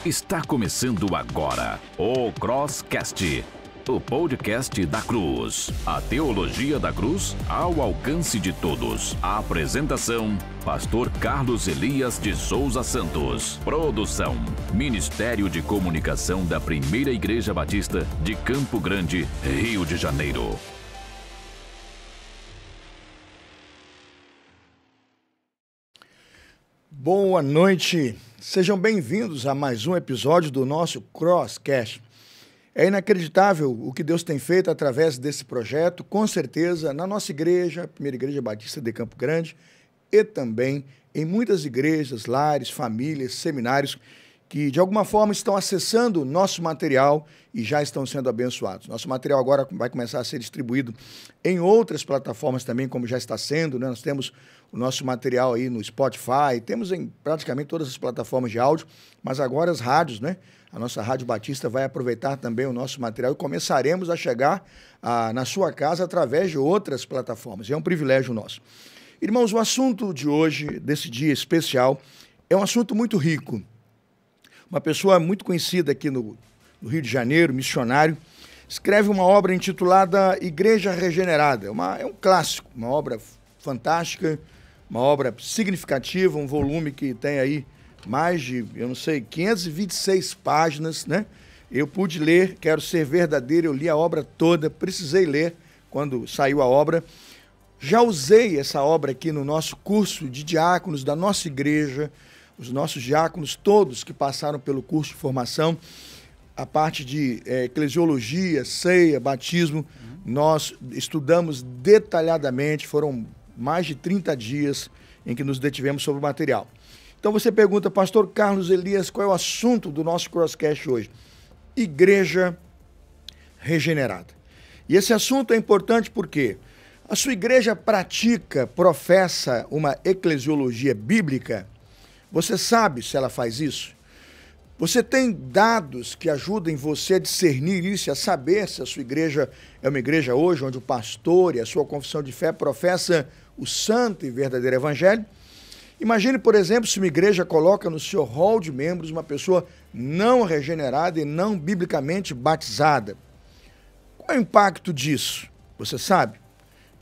Está começando agora o Crosscast, o podcast da Cruz. A teologia da cruz ao alcance de todos. A apresentação, Pastor Carlos Elias de Souza Santos. Produção, Ministério de Comunicação da Primeira Igreja Batista de Campo Grande, Rio de Janeiro. Boa noite, sejam bem-vindos a mais um episódio do nosso Crosscast. É inacreditável o que Deus tem feito através desse projeto, com certeza, na nossa igreja, a Primeira Igreja Batista de Campo Grande, e também em muitas igrejas, lares, famílias, seminários, que de alguma forma estão acessando o nosso material e já estão sendo abençoados. Nosso material agora vai começar a ser distribuído em outras plataformas também, como já está sendo, né? Nós temos o nosso material aí no Spotify, temos em praticamente todas as plataformas de áudio, mas agora as rádios, né? A nossa Rádio Batista vai aproveitar também o nosso material e começaremos a chegar na sua casa através de outras plataformas. É um privilégio nosso. Irmãos, o assunto de hoje, desse dia especial, é um assunto muito rico. Uma pessoa muito conhecida aqui no Rio de Janeiro, missionário, escreve uma obra intitulada Igreja Regenerada. É um clássico, uma obra fantástica, uma obra significativa, um volume que tem aí mais de, 526 páginas, né? Eu pude ler, quero ser verdadeiro, eu li a obra toda, precisei ler quando saiu a obra. Já usei essa obra aqui no nosso curso de diáconos da nossa igreja, os nossos diáconos todos que passaram pelo curso de formação, a parte de eclesiologia, ceia, batismo, nós estudamos detalhadamente, foram mais de 30 dias em que nos detivemos sobre o material. Então você pergunta, pastor Carlos Elias, qual é o assunto do nosso Crosscast hoje? Igreja regenerada. E esse assunto é importante porque a sua igreja professa uma eclesiologia bíblica. Você sabe se ela faz isso? Você tem dados que ajudem você a discernir isso, a saber se a sua igreja é uma igreja hoje onde o pastor e a sua confissão de fé professa o santo e verdadeiro evangelho? Imagine, por exemplo, se uma igreja coloca no seu hall de membros uma pessoa não regenerada e não biblicamente batizada. Qual é o impacto disso? Você sabe?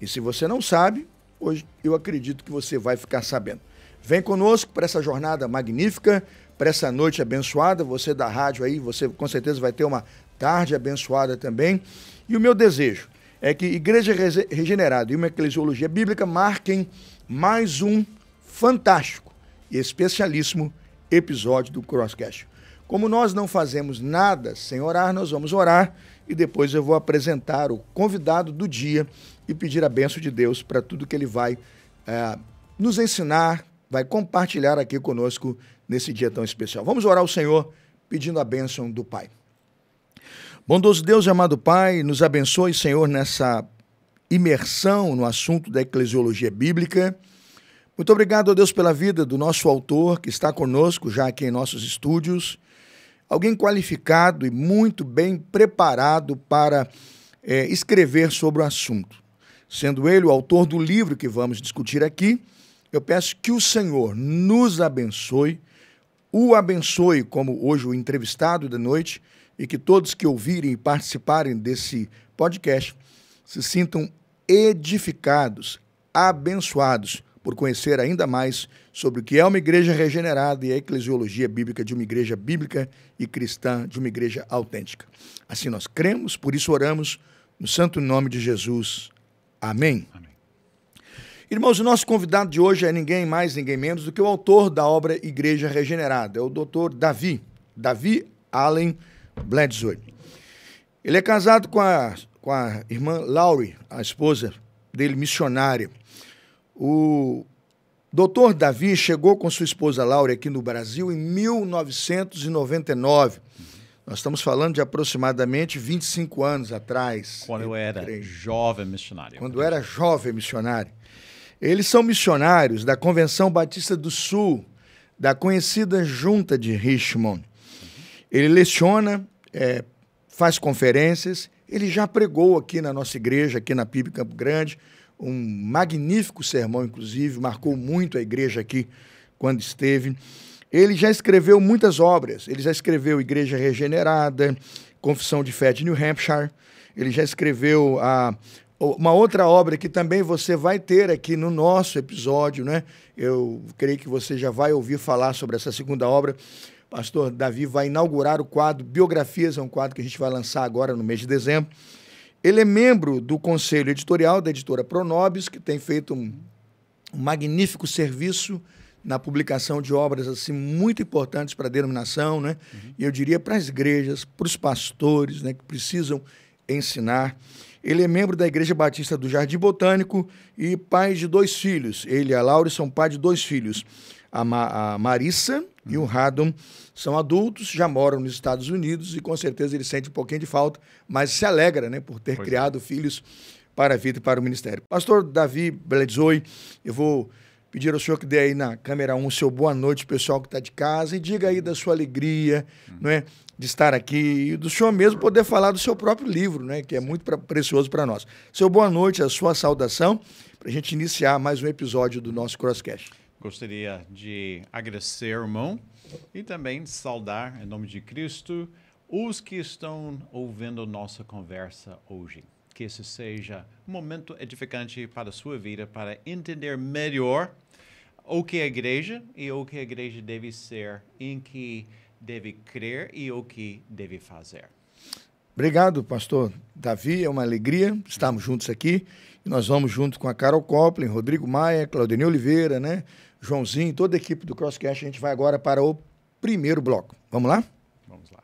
E se você não sabe, hoje eu acredito que você vai ficar sabendo. Vem conosco para essa jornada magnífica, para essa noite abençoada. Você da rádio aí, você com certeza vai ter uma tarde abençoada também. E o meu desejo é que Igreja Regenerada e uma eclesiologia bíblica marquem mais um fantástico e especialíssimo episódio do Crosscast. Como nós não fazemos nada sem orar, nós vamos orar e depois eu vou apresentar o convidado do dia e pedir a bênção de Deus para tudo que ele vai nos ensinar, vai compartilhar aqui conosco nesse dia tão especial. Vamos orar ao Senhor pedindo a bênção do Pai. Bondoso Deus e amado Pai, nos abençoe, Senhor, nessa imersão no assunto da eclesiologia bíblica. Muito obrigado, ó Deus, pela vida do nosso autor que está conosco já aqui em nossos estúdios. Alguém qualificado e muito bem preparado para escrever sobre o assunto. Sendo ele o autor do livro que vamos discutir aqui, eu peço que o Senhor nos abençoe, o abençoe como hoje o entrevistado da noite e que todos que ouvirem e participarem desse podcast se sintam edificados, abençoados por conhecer ainda mais sobre o que é uma igreja regenerada e a eclesiologia bíblica de uma igreja bíblica e cristã, de uma igreja autêntica. Assim nós cremos, por isso oramos, no santo nome de Jesus. Amém. Amém. Irmãos, o nosso convidado de hoje é ninguém mais, ninguém menos do que o autor da obra Igreja Regenerada, é o Dr. Davi Allen Bledsoe. Ele é casado com a irmã Laurie, a esposa dele, missionária. O Dr. Davi chegou com sua esposa Laurie aqui no Brasil em 1999. Nós estamos falando de aproximadamente 25 anos atrás. Quando eu era jovem missionário. Quando era jovem missionário. Eles são missionários da Convenção Batista do Sul, da conhecida Junta de Richmond. Ele leciona, faz conferências, ele já pregou aqui na nossa igreja, aqui na PIB Campo Grande, um magnífico sermão, inclusive, marcou muito a igreja aqui quando esteve. Ele já escreveu muitas obras. Ele já escreveu Igreja Regenerada, Confissão de Fé de New Hampshire. Ele já escreveu uma outra obra que também você vai ter aqui no nosso episódio, né? Eu creio que você já vai ouvir falar sobre essa segunda obra. Pastor Davi vai inaugurar o quadro Biografias, é um quadro que a gente vai lançar agora no mês de dezembro. Ele é membro do conselho editorial da editora Pronobis, que tem feito um magnífico serviço na publicação de obras assim, muito importantes para a denominação, né? E eu diria para as igrejas, para os pastores, né, que precisam ensinar. Ele é membro da Igreja Batista do Jardim Botânico e pai de 2 filhos. Ele e a Laura são pai de 2 filhos. A Marissa e o Radon são adultos, já moram nos Estados Unidos e com certeza ele sente um pouquinho de falta, mas se alegra, né, por ter criado filhos para a vida e para o ministério. Pastor Davi Bledsoe, eu vou pedir ao senhor que dê aí na câmera 1 o seu boa noite, pessoal que está de casa, e diga aí da sua alegria, não é, de estar aqui e do senhor mesmo poder falar do seu próprio livro, né, que é muito precioso para nós. Seu boa noite, a sua saudação, para a gente iniciar mais um episódio do nosso Crosscast. Gostaria de agradecer, irmão, e também saudar, em nome de Cristo, os que estão ouvindo nossa conversa hoje. Que esse seja um momento edificante para a sua vida, para entender melhor o que é a igreja e o que a igreja deve ser, em que deve crer e o que deve fazer. Obrigado, pastor Davi, é uma alegria estarmos juntos aqui. E nós vamos junto com a Carol Coplin, Rodrigo Maia, Claudine Oliveira, né? Joãozinho, toda a equipe do Crosscast. A gente vai agora para o primeiro bloco. Vamos lá? Vamos lá.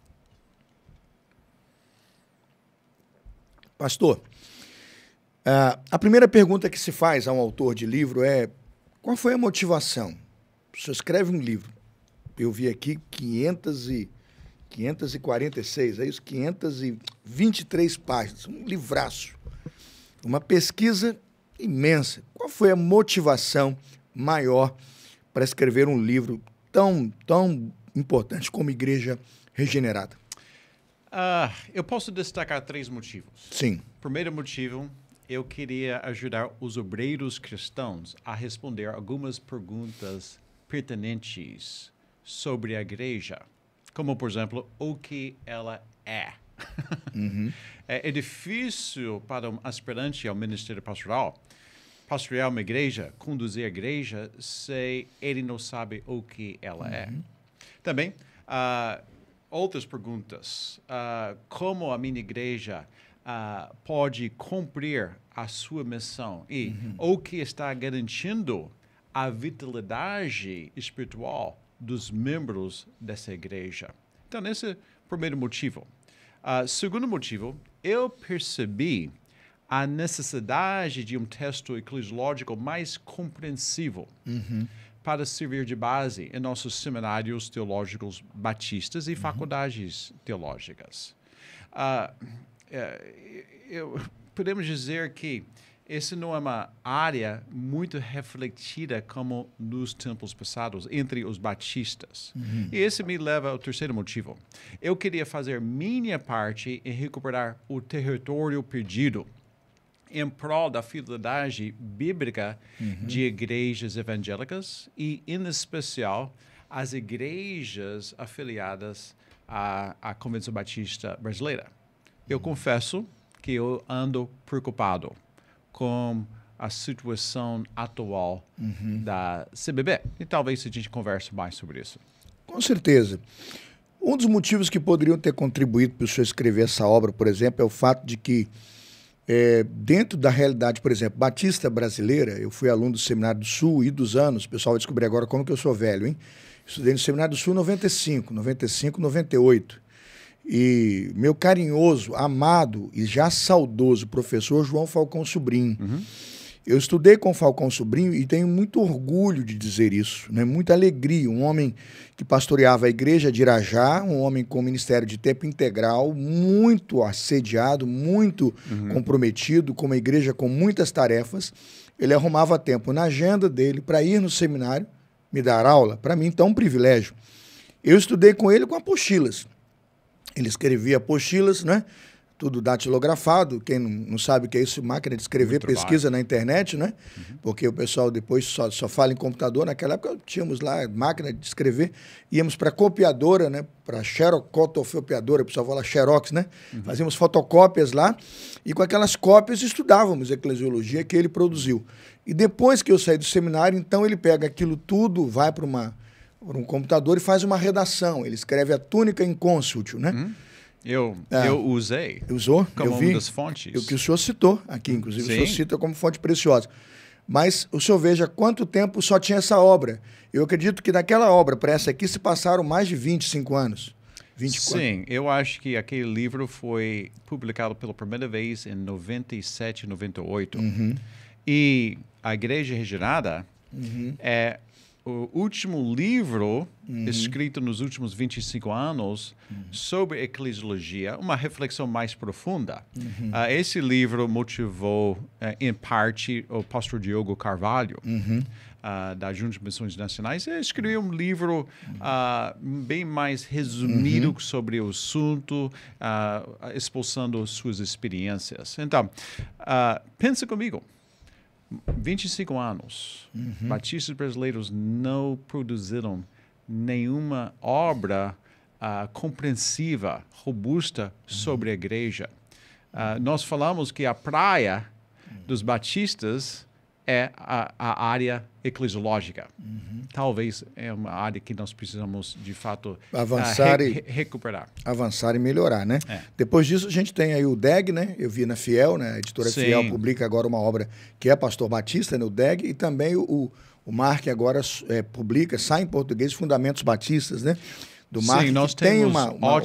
Pastor, a primeira pergunta que se faz a um autor de livro é: qual foi a motivação? O senhor escreve um livro. Eu vi aqui 546, é isso? 523 páginas, um livraço. Uma pesquisa imensa. Qual foi a motivação maior para escrever um livro tão importante como Igreja Regenerada? Eu posso destacar 3 motivos. Sim. Primeiro motivo, eu queria ajudar os obreiros cristãos a responder algumas perguntas pertinentes sobre a igreja, como, por exemplo, o que ela é. É difícil para um aspirante ao ministério pastorear uma igreja, conduzir a igreja, se ele não sabe o que ela é. Também, outras perguntas. Como a minha igreja pode cumprir a sua missão e o que está garantindo a vitalidade espiritual dos membros dessa igreja. Então, esse é o primeiro motivo. Segundo motivo, eu percebi a necessidade de um texto eclesiológico mais compreensivo para servir de base em nossos seminários teológicos batistas e faculdades teológicas. Podemos dizer que essa não é uma área muito refletida como nos tempos passados entre os batistas. E esse me leva ao terceiro motivo. Eu queria fazer minha parte em recuperar o território perdido em prol da fidelidade bíblica de igrejas evangélicas e, em especial, as igrejas afiliadas à Convenção Batista Brasileira. Eu confesso que eu ando preocupado com a situação atual da CBB. E talvez a gente converse mais sobre isso. Com certeza. Um dos motivos que poderiam ter contribuído para o senhor escrever essa obra, por exemplo, é o fato de que, dentro da realidade, por exemplo, batista brasileira, eu fui aluno do Seminário do Sul e dos anos, o pessoal vai descobrir agora como que eu sou velho, hein? Estudei no Seminário do Sul em 95, 98. E meu carinhoso, amado e já saudoso professor João Falcão Sobrinho. Eu estudei com o Falcão Sobrinho e tenho muito orgulho de dizer isso, né? Muita alegria. Um homem que pastoreava a igreja de Irajá, um homem com ministério de tempo integral, muito assediado, muito comprometido, com uma igreja com muitas tarefas. Ele arrumava tempo na agenda dele para ir no seminário, me dar aula. Para mim, então, um privilégio. Eu estudei com ele com apostilas. Ele escrevia apostilas, né? tudo datilografado. Quem não sabe o que é isso, máquina de escrever, Muito pesquisa na internet, né? Porque o pessoal depois só fala em computador. Naquela época tínhamos lá máquina de escrever, íamos para copiadora, né? Para xerocotofopiadora, o pessoal fala xerox, né? Fazíamos fotocópias lá e com aquelas cópias estudávamos a eclesiologia que ele produziu. E depois que eu saí do seminário, então ele pega aquilo tudo, vai para um computador e faz uma redação. Ele escreve a túnica inconsútil, né? Eu usei. Usou? Como eu vi, uma das fontes. O que o senhor citou aqui, inclusive. Sim. O senhor cita como fonte preciosa. Mas o senhor veja quanto tempo só tinha essa obra. Eu acredito que daquela obra para essa aqui se passaram mais de 25 anos. 24. Sim, eu acho que aquele livro foi publicado pela primeira vez em 97, 98. E a Igreja Regenerada é o último livro escrito nos últimos 25 anos sobre eclesiologia, uma reflexão mais profunda. Esse livro motivou, em parte, o pastor Diogo Carvalho, da Junta de Missões Nacionais. Ele escreveu um livro bem mais resumido sobre o assunto, expulsando suas experiências. Então, pensa comigo. 25 anos, batistas brasileiros não produziram nenhuma obra compreensiva, robusta sobre a igreja. Nós falamos que a praia dos batistas é a área eclesiológica. Talvez é uma área que nós precisamos, de fato, avançar recuperar. Avançar e melhorar, né? Depois disso, a gente tem aí o DEG, né? Eu vi na Fiel, né? A editora Fiel publica agora uma obra que é Pastor Batista, né? O DEG, e também o Mark agora publica, sai em português, Fundamentos Batistas, né? Do Mark, sim, nós que tem temos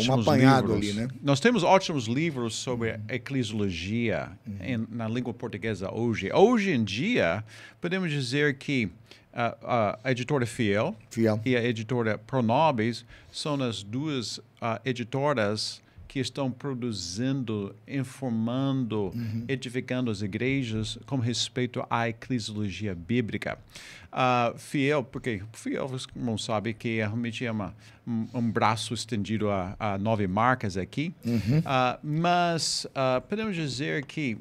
um apanhado ali, né? Nós temos ótimos livros sobre eclesiologia na língua portuguesa hoje. Hoje em dia, podemos dizer que a editora Fiel e a editora Pronobis são as duas editoras que estão produzindo, informando, edificando as igrejas com respeito à eclesiologia bíblica. Fiel, porque Fiel, você não sabe que realmente é um braço estendido a 9 marcas aqui, mas podemos dizer que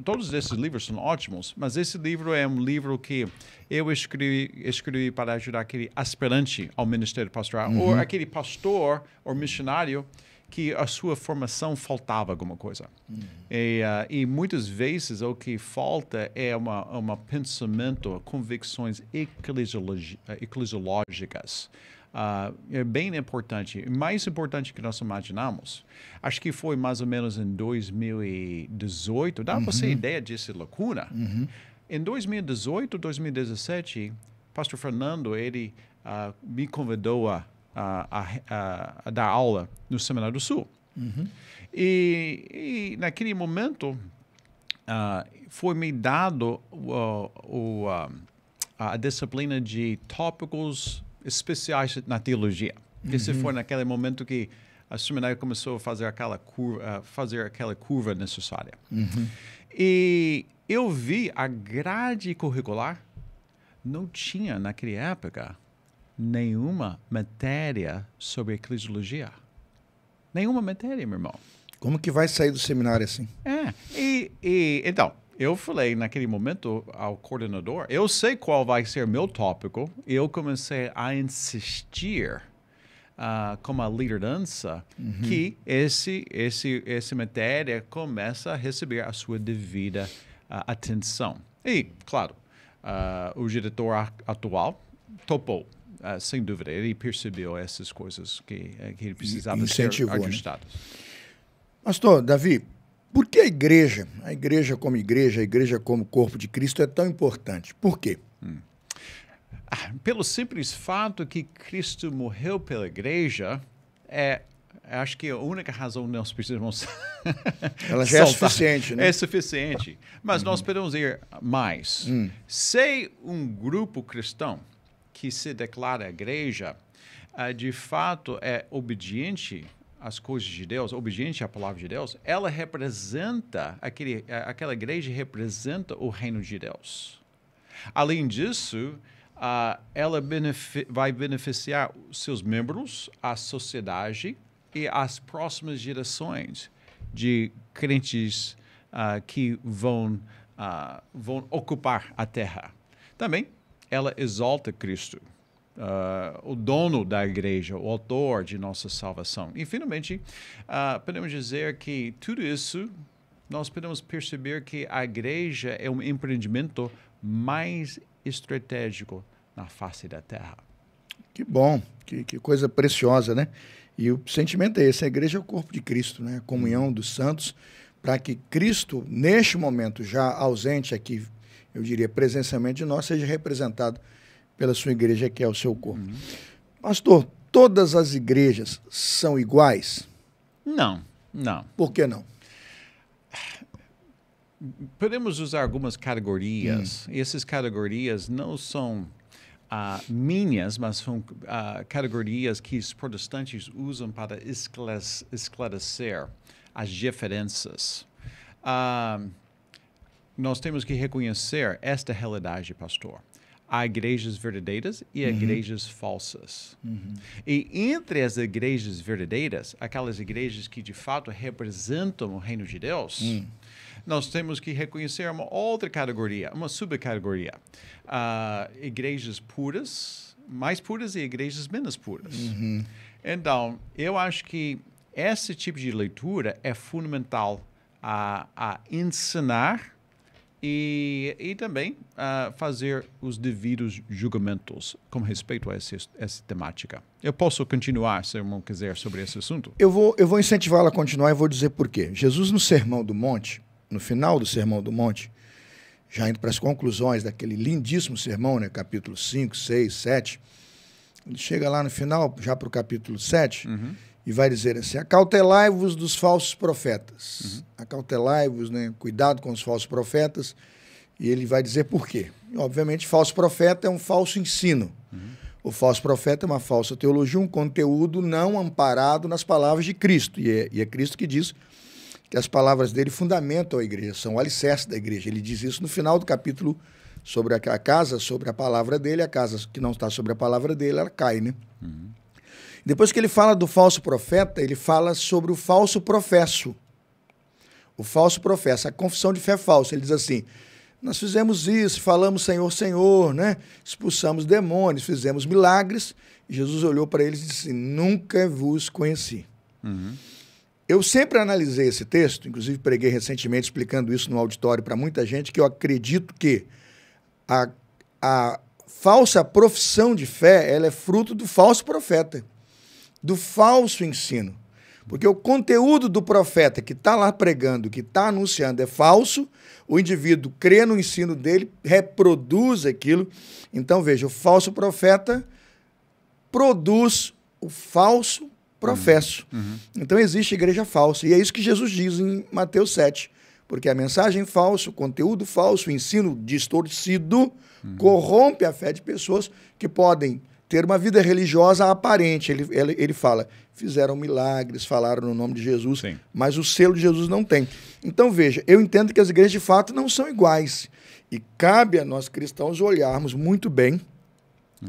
todos esses livros são ótimos, mas esse livro é um livro que eu escrevi para ajudar aquele aspirante ao ministério pastoral, ou aquele pastor ou missionário que a sua formação faltava alguma coisa. E muitas vezes o que falta é um pensamento, convicções eclesiológicas. É bem importante, mais importante que nós imaginamos. Acho que foi mais ou menos em 2018, dá para você ideia dessa lacuna? Em 2018, 2017, pastor Fernando, ele me convidou a dar aula no Seminário do Sul. E naquele momento foi me dado a disciplina de tópicos especiais na teologia. Esse foi naquele momento que o seminário começou a fazer aquela curva necessária. E eu vi a grade curricular, não tinha naquela época nenhuma matéria sobre eclesiologia. Nenhuma matéria, meu irmão. Como que vai sair do seminário assim? Então, eu falei naquele momento ao coordenador, eu sei qual vai ser meu tópico, e eu comecei a insistir como a liderança que essa matéria começa a receber a sua devida atenção. E, claro, o diretor atual topou. Sem dúvida, ele percebeu essas coisas que ele precisava ser ajustadas. Né? Pastor Davi, por que a igreja como corpo de Cristo é tão importante? Por quê? Pelo simples fato que Cristo morreu pela igreja, acho que a única razão que nós precisamos... Ela já é suficiente, né? É suficiente. Mas nós podemos ir mais. Se um grupo cristão que se declara igreja, de fato é obediente às coisas de Deus, obediente à palavra de Deus, ela representa, aquela igreja representa o reino de Deus. Além disso, ela vai beneficiar seus membros, a sociedade e as próximas gerações de crentes que vão ocupar a terra. Também, ela exalta Cristo, o dono da igreja, o autor de nossa salvação. E, finalmente, podemos dizer que tudo isso, nós podemos perceber que a igreja é um empreendimento mais estratégico na face da terra. Que bom, que coisa preciosa, né? E o sentimento é esse, a igreja é o corpo de Cristo, né? A comunhão dos santos, para que Cristo, neste momento já ausente aqui, eu diria presencialmente de nós, seja representado pela sua igreja, que é o seu corpo. Pastor, todas as igrejas são iguais? Não. Por que não? Podemos usar algumas categorias, e essas categorias não são minhas, mas são categorias que os protestantes usam para esclarecer as diferenças. Nós temos que reconhecer esta realidade, pastor. Há igrejas verdadeiras e igrejas falsas. E entre as igrejas verdadeiras, aquelas igrejas que de fato representam o reino de Deus, nós temos que reconhecer uma outra categoria, uma subcategoria. Igrejas puras, mais puras e igrejas menos puras. Então, eu acho que esse tipo de leitura é fundamental a ensinar e também fazer os devidos julgamentos com respeito a essa temática. Eu posso continuar, se o irmão quiser, sobre esse assunto? Eu vou incentivá-lo a continuar e vou dizer por quê. Jesus, no Sermão do Monte, no final do Sermão do Monte, já indo para as conclusões daquele lindíssimo sermão, né, capítulo 5, 6, 7, ele chega lá no final, já para o capítulo 7, e vai dizer assim: acautelai-vos dos falsos profetas. Acautelai-vos, né? Cuidado com os falsos profetas. E ele vai dizer por quê. E, obviamente, falso profeta é um falso ensino. O falso profeta é uma falsa teologia, um conteúdo não amparado nas palavras de Cristo. E é Cristo que diz que as palavras dele fundamentam a igreja, são o alicerce da igreja. Ele diz isso no final do capítulo sobre a casa, sobre a palavra dele. A casa que não está sobre a palavra dele, ela cai, né? Depois que ele fala do falso profeta, ele fala sobre o falso professo. O falso professo, a confissão de fé falsa. Ele diz assim: nós fizemos isso, falamos Senhor, Senhor, né? Expulsamos demônios, fizemos milagres. E Jesus olhou para eles e disse: nunca vos conheci. Eu sempre analisei esse texto, inclusive preguei recentemente explicando isso no auditório para muita gente, que eu acredito que a falsa profissão de fé, ela é fruto do falso profeta, do falso ensino. Porque o conteúdo do profeta que está lá pregando, que está anunciando é falso, o indivíduo crê no ensino dele, reproduz aquilo. Então, veja, o falso profeta produz o falso professo. Então, existe igreja falsa. E é isso que Jesus diz em Mateus 7. Porque a mensagem falsa, o conteúdo falso, o ensino distorcido, corrompe a fé de pessoas que podem ter uma vida religiosa aparente. Ele fala, fizeram milagres, falaram no nome de Jesus, mas o selo de Jesus não tem. Então, veja, eu entendo que as igrejas de fato não são iguais. E cabe a nós cristãos olharmos muito bem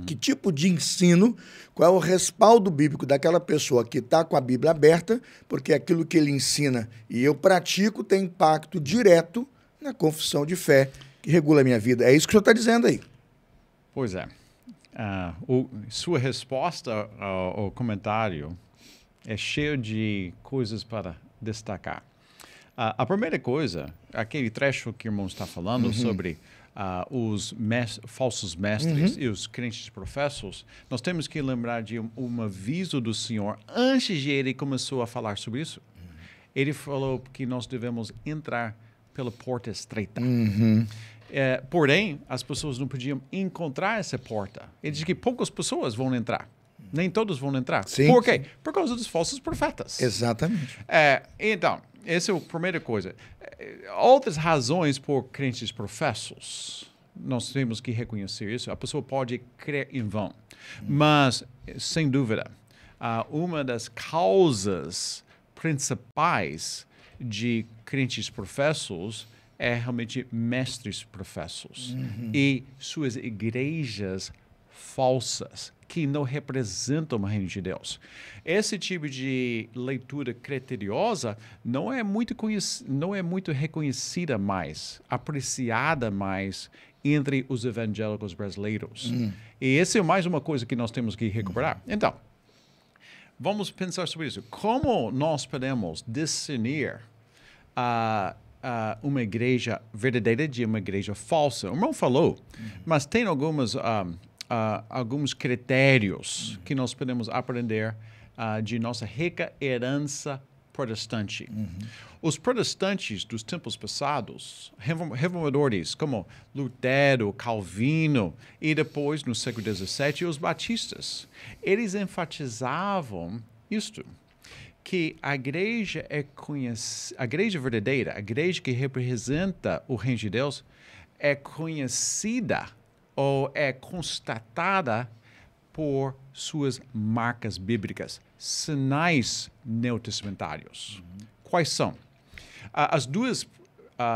que tipo de ensino, qual é o respaldo bíblico daquela pessoa que está com a Bíblia aberta, porque aquilo que ele ensina e eu pratico tem impacto direto na confissão de fé que regula a minha vida. É isso que o senhor está dizendo aí. Pois é. Sua resposta ao comentário é cheia de coisas para destacar. A primeira coisa, aquele trecho que o irmão está falando sobre os falsos mestres e os crentes professos, nós temos que lembrar de um aviso do Senhor antes de ele começou a falar sobre isso. Ele falou que nós devemos entrar pela porta estreita. Porém, as pessoas não podiam encontrar essa porta. Ele diz que poucas pessoas vão entrar. Nem todos vão entrar. Sim, Por quê? Por causa dos falsos profetas. Exatamente. Então, essa é a primeira coisa. Outras razões por crentes professos, nós temos que reconhecer isso. A pessoa pode crer em vão. Mas, sem dúvida, uma das causas principais de crentes professos é realmente mestres professos e suas igrejas falsas, que não representam o reino de Deus. Esse tipo de leitura criteriosa não é muito reconhecida mais, apreciada mais entre os evangélicos brasileiros. E essa é mais uma coisa que nós temos que recuperar. Então, vamos pensar sobre isso. Como nós podemos discernir uma igreja verdadeira de uma igreja falsa? O irmão falou, mas tem alguns critérios que nós podemos aprender de nossa rica herança protestante. Os protestantes dos tempos passados, reformadores como Lutero, Calvino e depois no século XVII os batistas, eles enfatizavam isto, que a igreja a igreja verdadeira, a igreja que representa o reino de Deus, é conhecida ou é constatada por suas marcas bíblicas, sinais neotestamentários. Quais são? As duas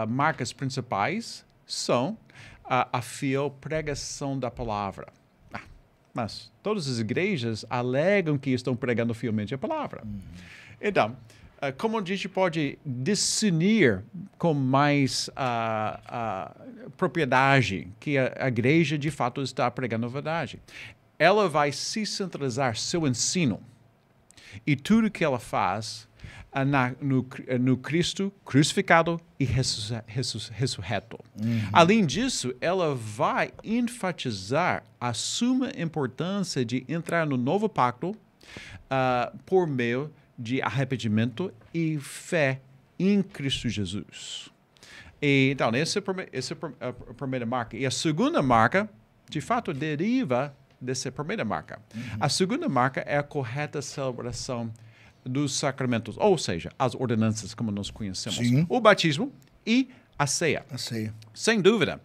marcas principais são a fiel pregação da palavra. Mas todas as igrejas alegam que estão pregando fielmente a palavra. Então, como a gente pode discernir com mais propriedade que a igreja de fato está pregando a verdade? Ela vai se centralizar seu ensino e tudo que ela faz no Cristo crucificado e ressurreto. Além disso, ela vai enfatizar a suma importância de entrar no novo pacto por meio de arrependimento e fé em Cristo Jesus. Então, essa é a primeira marca. E a segunda marca, de fato, deriva dessa primeira marca. A segunda marca é a correta celebração dos sacramentos, ou seja, as ordenanças como nós conhecemos. Sim. O batismo e a ceia. Sem dúvida.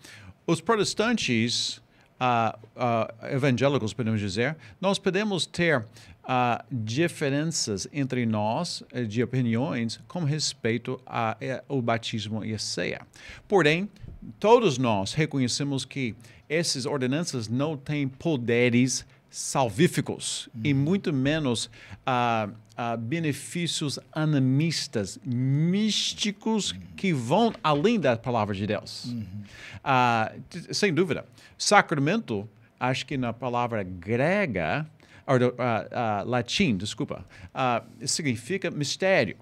Os protestantes evangélicos, podemos dizer, nós podemos ter diferenças entre nós de opiniões com respeito ao batismo e a ceia. Porém, todos nós reconhecemos que essas ordenanças não têm poderes salvíficos e muito menos benefícios animistas, místicos que vão além da palavra de Deus. Sem dúvida. Sacramento, acho que na palavra grega, latim, desculpa, significa mistério.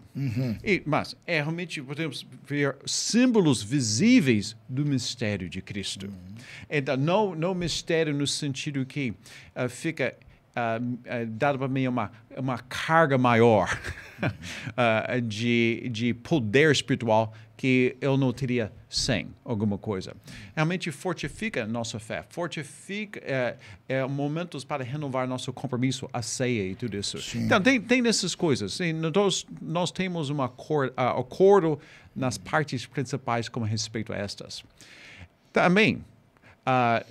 Mas realmente podemos ver símbolos visíveis do mistério de Cristo. Então, não mistério no sentido que fica dado para mim uma carga maior de poder espiritual que eu não teria sem alguma coisa. Realmente fortifica nossa fé, fortifica momentos para renovar nosso compromisso, a ceia e tudo isso. Sim. Então, tem essas coisas. Sim, nós temos um acordo nas partes principais com respeito a estas. Também,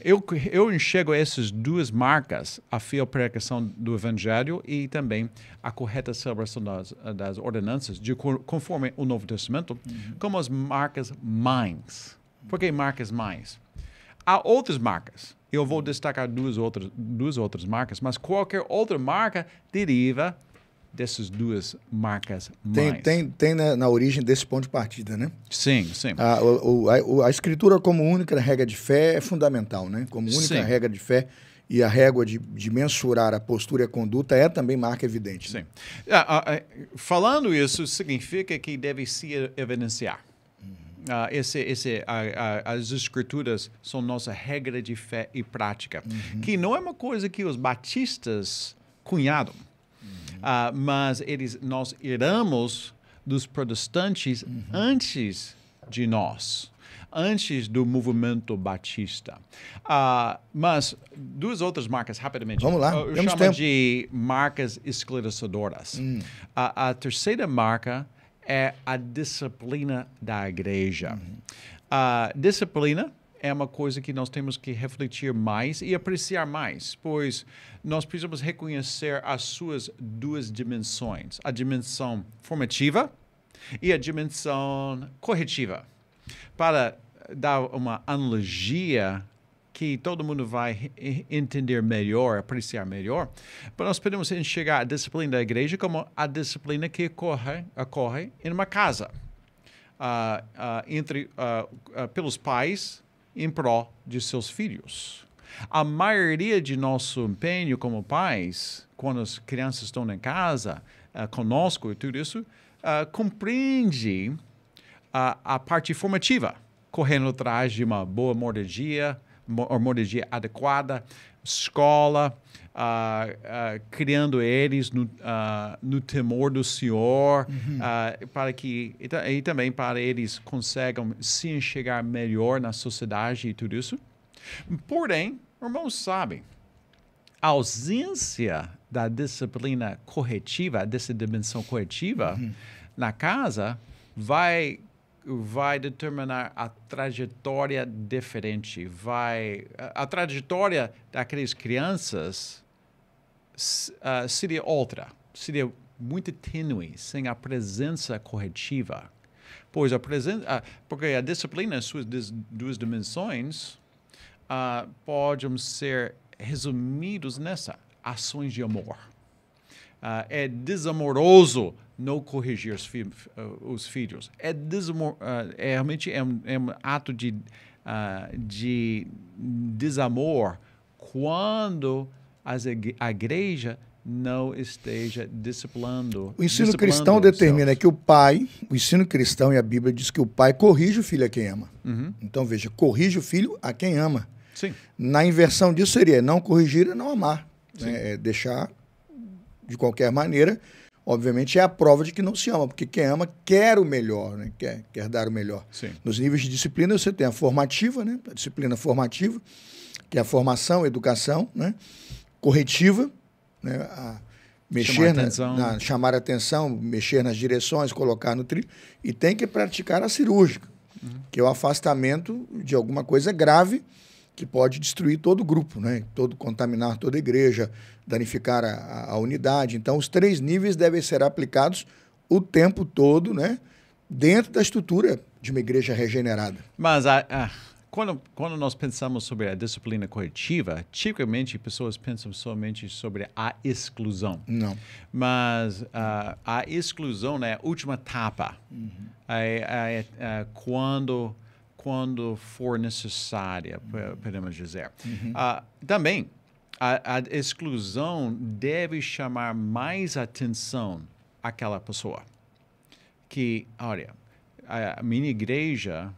eu enxergo essas duas marcas, a fiel pregação do Evangelho e também a correta celebração das ordenanças, conforme o Novo Testamento, como as marcas mães. Por que marcas mães? Há outras marcas. Eu vou destacar duas outras marcas, mas qualquer outra marca deriva dessas duas marcas mães. Tem na origem desse ponto de partida, né? Sim, sim. A Escritura como única regra de fé é fundamental, né? Como única regra de fé e a régua de mensurar a postura e a conduta é também marca evidente. Sim. Falando isso, significa que deve se evidenciar. As Escrituras são nossa regra de fé e prática, que não é uma coisa que os batistas cunharam. Mas nós heramos dos protestantes antes de nós, antes do movimento batista. Mas duas outras marcas, rapidamente. Vamos lá. Eu chamo de marcas esclarecedoras. A terceira marca é a disciplina da igreja. A disciplina é uma coisa que nós temos que refletir mais e apreciar mais, pois nós precisamos reconhecer as suas duas dimensões, a dimensão formativa e a dimensão corretiva. Para dar uma analogia que todo mundo vai entender melhor, apreciar melhor, mas nós podemos enxergar a disciplina da igreja como a disciplina que ocorre em uma casa, pelos pais em prol de seus filhos. A maioria de nosso empenho como pais, quando as crianças estão em casa, conosco e tudo isso, compreende a parte formativa, correndo atrás de uma boa moradia adequada, escola, criando eles no temor do Senhor, para que e também para eles consigam se enxergar melhor na sociedade e tudo isso. Porém, irmãos sabem, a ausência da disciplina corretiva, dessa dimensão corretiva na casa, vai determinar a trajetória diferente. A trajetória daquelas crianças seria outra, seria muito tênue, sem a presença corretiva. Pois porque a disciplina, as suas duas dimensões, podem ser resumidos nessa: ações de amor. É desamoroso não corrigir os filhos. Realmente é um ato de desamor quando a igreja não esteja disciplinando. O ensino cristão determina que o ensino cristão e a Bíblia diz que o pai corrige o filho a quem ama. Então, veja, corrige o filho a quem ama. Sim. Na inversão disso seria não corrigir e não amar. Né? É deixar de qualquer maneira. Obviamente é a prova de que não se ama, porque quem ama quer o melhor, né? quer dar o melhor. Sim. Nos níveis de disciplina você tem a formativa, né? A disciplina formativa, que é a formação, a educação, né? Corretiva, né? A mexer chamar a atenção, mexer nas direções, colocar no trilho, e tem que praticar a cirúrgica, que é o afastamento de alguma coisa grave que pode destruir todo o grupo, né? Contaminar toda a igreja, danificar a unidade. Então, os 3 níveis devem ser aplicados o tempo todo, né? Dentro da estrutura de uma igreja regenerada. Mas quando nós pensamos sobre a disciplina corretiva, tipicamente pessoas pensam somente sobre a exclusão. Não. Mas a exclusão é a última etapa. Quando for necessária, podemos dizer. Também, a exclusão deve chamar mais atenção àquela pessoa. Que, olha, a minha igreja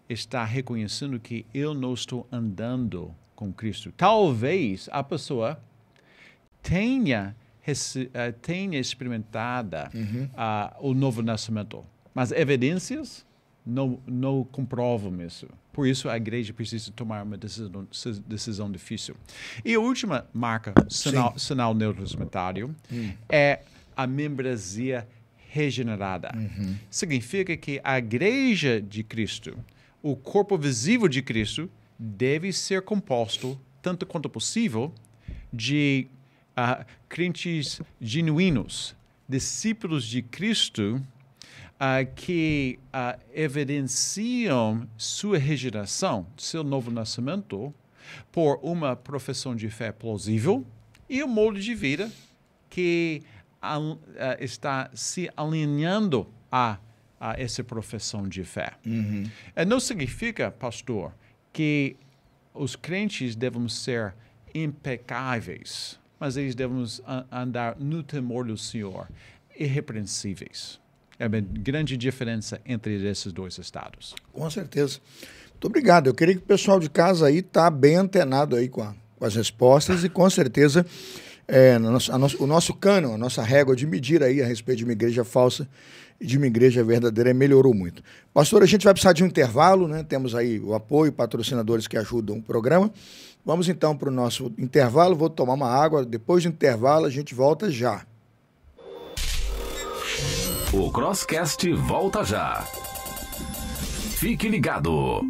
está reconhecendo que eu não estou andando com Cristo. Talvez a pessoa tenha experimentado o novo nascimento, mas evidências não comprovam isso. Por isso, a igreja precisa tomar uma decisão difícil. E a última marca, sinal neurotestário, é a membresia regenerada. Significa que a igreja de Cristo, o corpo visível de Cristo, deve ser composto, tanto quanto possível, de crentes genuínos, discípulos de Cristo, que evidenciam sua regeneração, seu novo nascimento, por uma profissão de fé plausível e um modo de vida que está se alinhando a essa profissão de fé. Não significa, pastor, que os crentes devem ser impecáveis, mas eles devem andar no temor do Senhor, irrepreensíveis. É uma grande diferença entre esses dois estados. Com certeza. Muito obrigado. Eu queria que o pessoal de casa aí está bem antenado aí com as respostas e com certeza o nosso cânon, a nossa régua de medir aí a respeito de uma igreja falsa e de uma igreja verdadeira melhorou muito. Pastor, a gente vai precisar de um intervalo, né? Temos aí o apoio, patrocinadores que ajudam o programa. Vamos então para o nosso intervalo. Vou tomar uma água. Depois do intervalo a gente volta já. O Crosscast volta já. Fique ligado.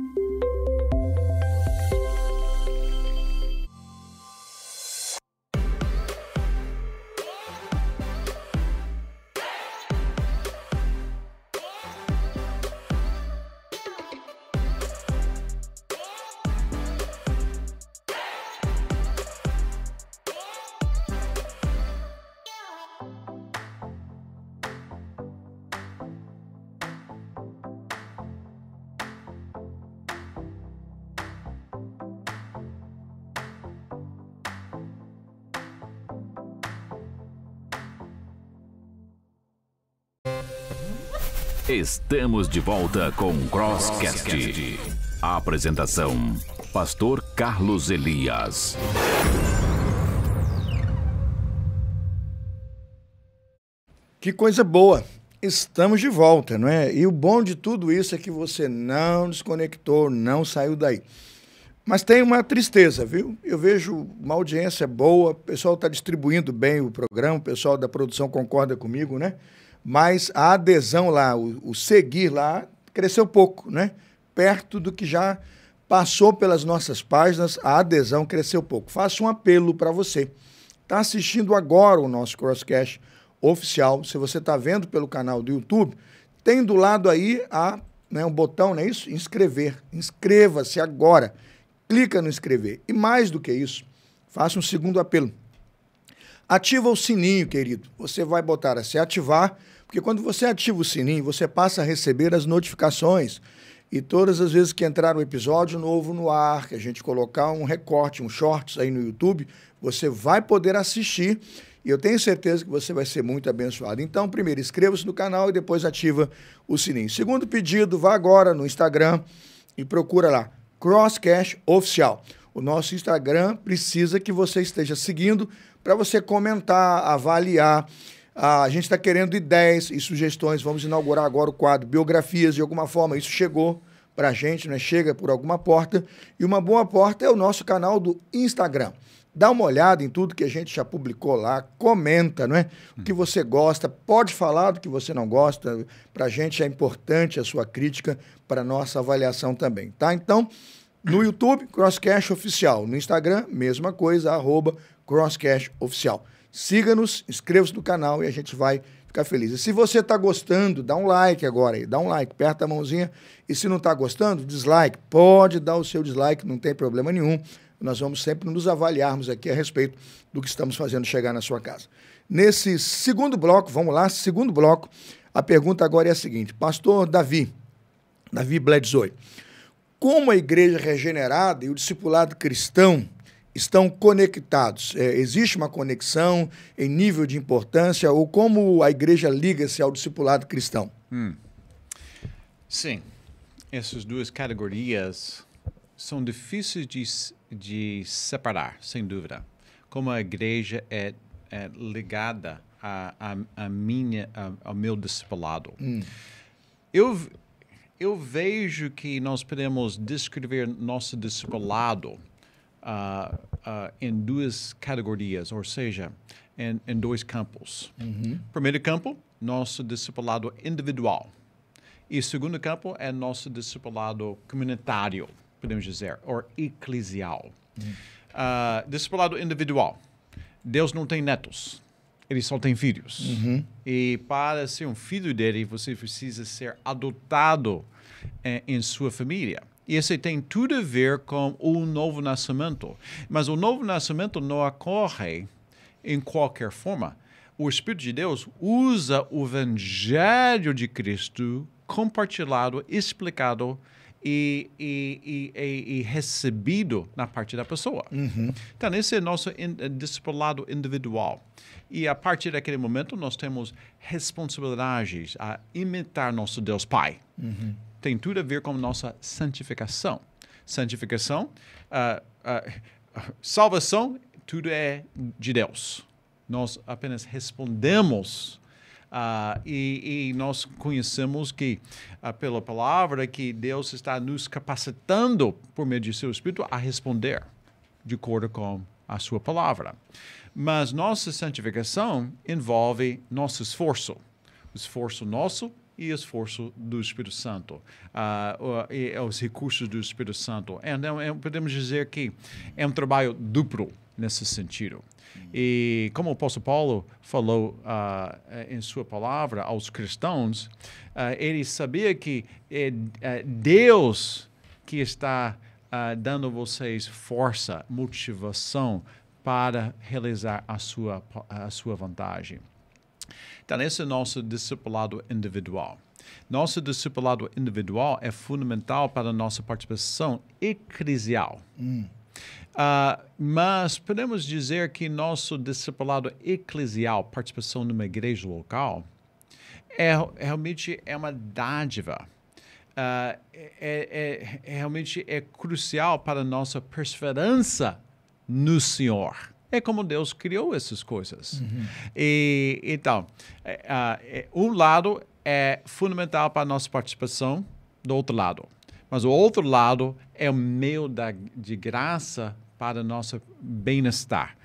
Estamos de volta com Crosscast. A apresentação, Pastor Carlos Elias. Que coisa boa! Estamos de volta, não é? E o bom de tudo isso é que você não desconectou, não saiu daí. Mas tem uma tristeza, viu? Eu vejo uma audiência boa, o pessoal está distribuindo bem o programa, o pessoal da produção concorda comigo, né? Mas a adesão lá, o seguir lá, cresceu pouco, né? Perto do que já passou pelas nossas páginas, a adesão cresceu pouco. Faço um apelo para você. Está assistindo agora o nosso Crosscast oficial, se você está vendo pelo canal do YouTube, tem do lado aí um botão, não é isso? Inscrever. Inscreva-se agora. Clica no inscrever. E mais do que isso, faça um segundo apelo. Ativa o sininho, querido. Você vai botar a se ativar, porque quando você ativa o sininho, você passa a receber as notificações. E todas as vezes que entrar um episódio novo no ar, que a gente colocar um recorte, um shorts aí no YouTube, você vai poder assistir. E eu tenho certeza que você vai ser muito abençoado. Então, primeiro, inscreva-se no canal e depois ativa o sininho. Segundo pedido, vá agora no Instagram e procura lá, Crosscast Oficial. O nosso Instagram precisa que você esteja seguindo para você comentar, avaliar. A gente está querendo ideias e sugestões. Vamos inaugurar agora o quadro Biografias. De alguma forma, isso chegou para a gente, né? Chega por alguma porta. E uma boa porta é o nosso canal do Instagram. Dá uma olhada em tudo que a gente já publicou lá, comenta, não é? O que você gosta, pode falar do que você não gosta. Para a gente é importante a sua crítica para a nossa avaliação também, tá? Então, no YouTube, Crosscast Oficial. No Instagram, mesma coisa, @Crosscast Oficial. Siga-nos, inscreva-se no canal e a gente vai ficar feliz. E se você está gostando, dá um like agora aí, dá um like, aperta a mãozinha. E se não está gostando, dislike. Pode dar o seu dislike, não tem problema nenhum. Nós vamos sempre nos avaliarmos aqui a respeito do que estamos fazendo chegar na sua casa. Nesse segundo bloco, vamos lá, segundo bloco, a pergunta agora é a seguinte. Pastor Davi Bledsoe, como a igreja regenerada e o discipulado cristão estão conectados? Existe uma conexão em nível de importância ou como a igreja liga-se ao discipulado cristão? Sim, essas duas categorias são difíceis de separar, sem dúvida. Como a igreja é ligada ao meu discipulado. Eu vejo que nós podemos descrever nosso discipulado em duas categorias, ou seja, em dois campos. Primeiro campo, nosso discipulado individual. E o segundo campo é nosso discipulado comunitário, podemos dizer, ou eclesial. Discipulado individual. Deus não tem netos, ele só tem filhos. E para ser um filho dele, você precisa ser adotado em sua família. E isso tem tudo a ver com o novo nascimento. Mas o novo nascimento não ocorre em qualquer forma. O Espírito de Deus usa o Evangelho de Cristo compartilhado, explicado e recebido na parte da pessoa. Então, esse é nosso discipulado individual. E a partir daquele momento, nós temos responsabilidades a imitar nosso Deus Pai. Tem tudo a ver com nossa santificação. Santificação, salvação, tudo é de Deus. Nós apenas respondemos e nós conhecemos que, pela palavra, que Deus está nos capacitando, por meio de seu Espírito, a responder de acordo com a sua palavra. Mas nossa santificação envolve nosso esforço. O esforço nosso e o esforço do Espírito Santo. E os recursos do Espírito Santo. Então, podemos dizer que é um trabalho duplo nesse sentido. E como o apóstolo Paulo falou em sua palavra aos cristãos, ele sabia que é Deus que está dando a vocês força, motivação para realizar a sua vantagem. Então, esse é o nosso discipulado individual. Nosso discipulado individual é fundamental para a nossa participação eclesial. Mas podemos dizer que nosso discipulado eclesial, participação numa igreja local, realmente é uma dádiva. Realmente é crucial para a nossa perseverança no Senhor. É como Deus criou essas coisas. Então, um lado é fundamental para a nossa participação, do outro lado. Mas o outro lado é o meio de graça para nosso bem-estar,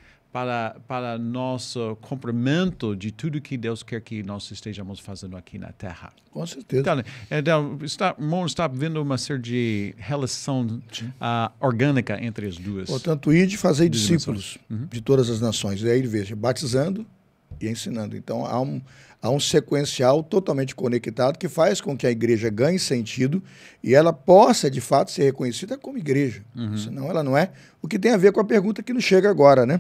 para nosso cumprimento de tudo que Deus quer que nós estejamos fazendo aqui na Terra. Com certeza. Então está vendo uma série de relação orgânica entre as duas. Portanto, ir de fazer discípulos de todas as nações. E aí ele veja, batizando e ensinando. Então, há um sequencial totalmente conectado que faz com que a igreja ganhe sentido e ela possa, de fato, ser reconhecida como igreja. Senão ela não é. O que tem a ver com a pergunta que nos chega agora, né?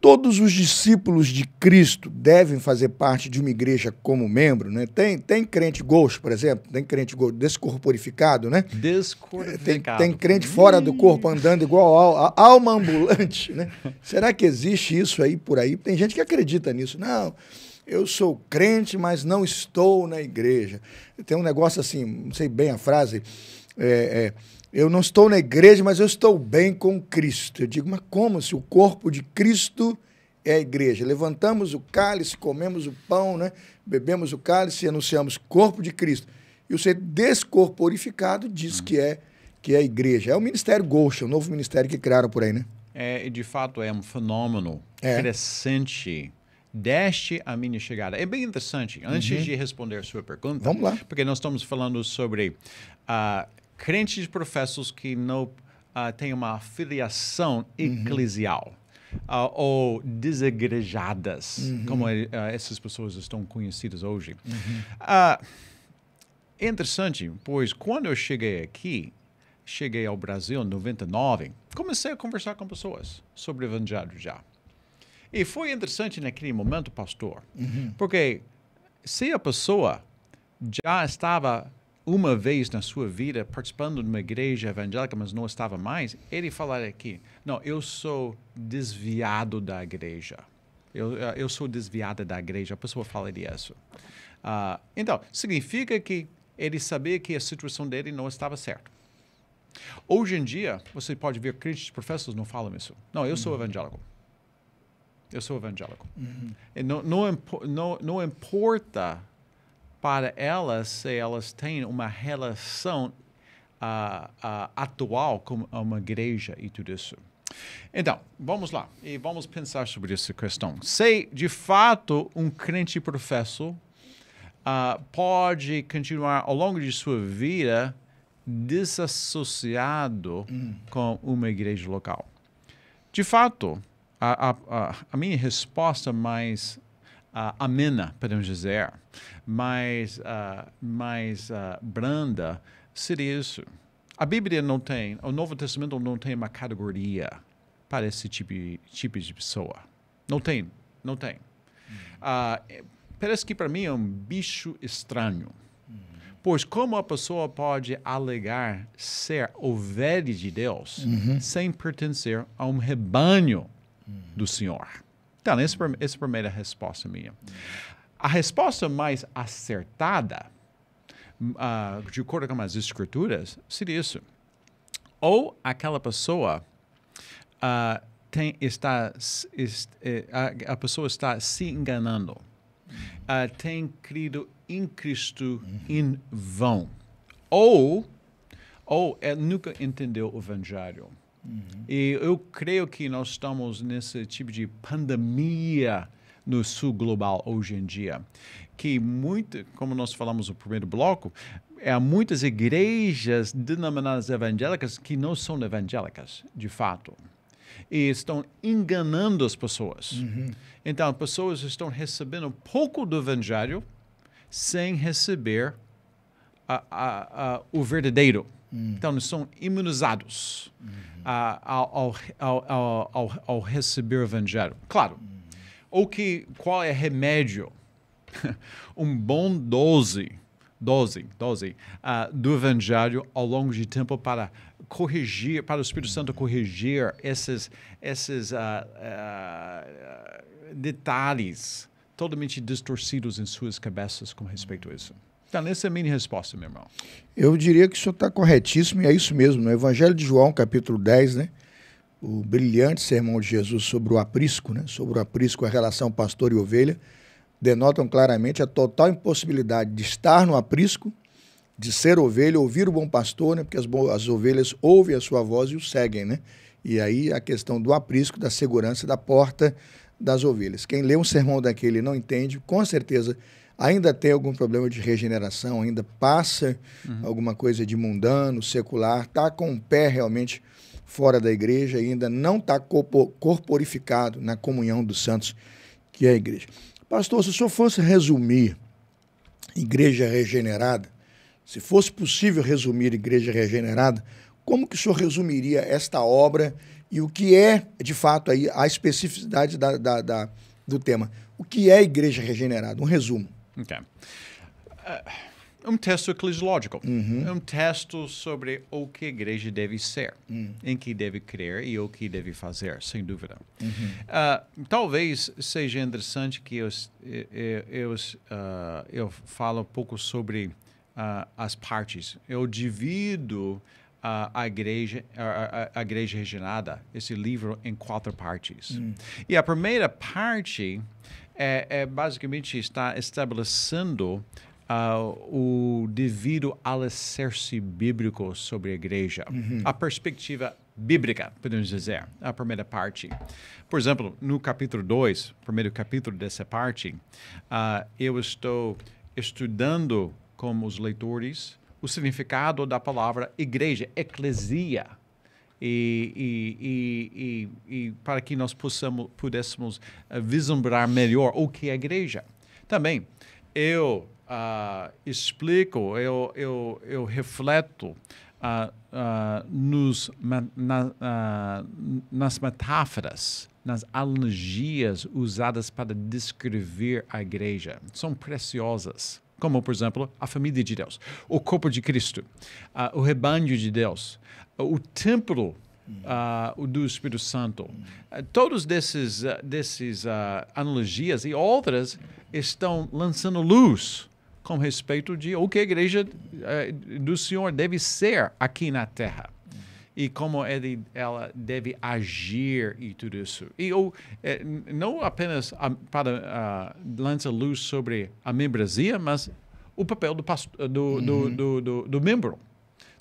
Todos os discípulos de Cristo devem fazer parte de uma igreja como membro, né? Tem crente ghost, por exemplo, tem crente descorporificado, né? Descorporificado. Tem crente fora do corpo andando igual a alma ambulante, né? Será que existe isso aí por aí? Tem gente que acredita nisso. Não, eu sou crente, mas não estou na igreja. Tem um negócio assim, não sei bem a frase, eu não estou na igreja, mas eu estou bem com Cristo. Eu digo, mas como se o corpo de Cristo é a igreja? Levantamos o cálice, comemos o pão, né? Bebemos o cálice e anunciamos corpo de Cristo. E o ser descorporificado diz que é a igreja. É o Ministério Ghost, o novo ministério que criaram por aí, né? De fato, é um fenômeno crescente desde a minha chegada. É bem interessante. Antes de responder a sua pergunta, vamos lá. Porque nós estamos falando sobre crentes professos que não têm uma filiação eclesial ou desegrejadas, como essas pessoas estão conhecidas hoje. É interessante, pois quando eu cheguei ao Brasil em 99, comecei a conversar com pessoas sobre o evangelho já. E foi interessante naquele momento, pastor, porque se a pessoa já estava uma vez na sua vida participando de uma igreja evangélica, mas não estava mais, ele falaria aqui, não, eu sou desviado da igreja. Eu sou desviada da igreja. A pessoa falaria isso. Então, significa que ele sabia que a situação dele não estava certa. Hoje em dia, você pode ver crentes professores não falam isso. Não, eu sou evangélico. Eu sou evangélico. E não importa para elas se elas têm uma relação atual com uma igreja e tudo isso. Então, vamos lá e vamos pensar sobre essa questão. Se, de fato, um crente professo pode continuar ao longo de sua vida desassociado com uma igreja local. De fato, a minha resposta mais amena, podemos dizer, mais branda, seria isso. A Bíblia não tem, o Novo Testamento não tem uma categoria para esse tipo de pessoa. Não tem. Parece que para mim é um bicho estranho. Pois como a pessoa pode alegar ser ovelha de Deus sem pertencer a um rebanho do Senhor? Então, essa é a primeira resposta minha. A resposta mais acertada, de acordo com as Escrituras, seria isso. Ou aquela pessoa a pessoa está se enganando, tem crido em Cristo em vão, ou nunca entendeu o Evangelho. E eu creio que nós estamos nesse tipo de pandemia no sul global hoje em dia, que como nós falamos no primeiro bloco, há muitas igrejas denominadas evangélicas que não são evangélicas, de fato, e estão enganando as pessoas. Então, as pessoas estão recebendo pouco do evangelho sem receber o verdadeiro. Então, eles são imunizados ao receber o evangelho. Claro, qual é o remédio? Um bom dose do evangelho ao longo de tempo para corrigir, para o Espírito Santo corrigir esses detalhes, totalmente distorcidos em suas cabeças com respeito a isso. Então, essa é a minha resposta, meu irmão. Eu diria que o senhor está corretíssimo, e é isso mesmo. No Evangelho de João, capítulo 10, né? O brilhante sermão de Jesus sobre o aprisco, né? Sobre o aprisco, a relação pastor e ovelha, denotam claramente a total impossibilidade de estar no aprisco, de ser ovelha, ouvir o bom pastor, né? Porque as ovelhas ouvem a sua voz e o seguem, né? E aí a questão do aprisco, da segurança da porta das ovelhas. Quem lê um sermão daquele e não entende, com certeza ainda tem algum problema de regeneração, ainda passa alguma coisa de mundano, secular, está com o pé realmente fora da igreja e ainda não está corporificado na comunhão dos santos, que é a igreja. Pastor, se o senhor fosse resumir igreja regenerada, se fosse possível resumir igreja regenerada, como que o senhor resumiria esta obra e o que é, de fato, aí, a especificidade do tema? O que é igreja regenerada? Um resumo. Ok. Um texto eclesiológico. Um texto sobre o que a igreja deve ser, em que deve crer e o que deve fazer, sem dúvida. Talvez seja interessante que eu falo um pouco sobre as partes. Eu divido a igreja regenerada, esse livro, em 4 partes. E a primeira parte basicamente está estabelecendo o devido alicerce bíblico sobre a igreja. A perspectiva bíblica, podemos dizer, a primeira parte. Por exemplo, no capítulo 2, primeiro capítulo dessa parte, eu estou estudando com os leitores o significado da palavra igreja, eclesia. E para que nós pudéssemos vislumbrar melhor o que é a igreja. Também, eu explico, eu refleto nas metáforas, nas analogias usadas para descrever a igreja. São preciosas. Como, por exemplo, a família de Deus, o corpo de Cristo, o rebanho de Deus, o templo do Espírito Santo. Todos desses analogias e outras estão lançando luz com respeito de o que a igreja do Senhor deve ser aqui na Terra. E como ela deve agir e tudo isso. E não apenas para lançar luz sobre a membresia, mas o papel do membro.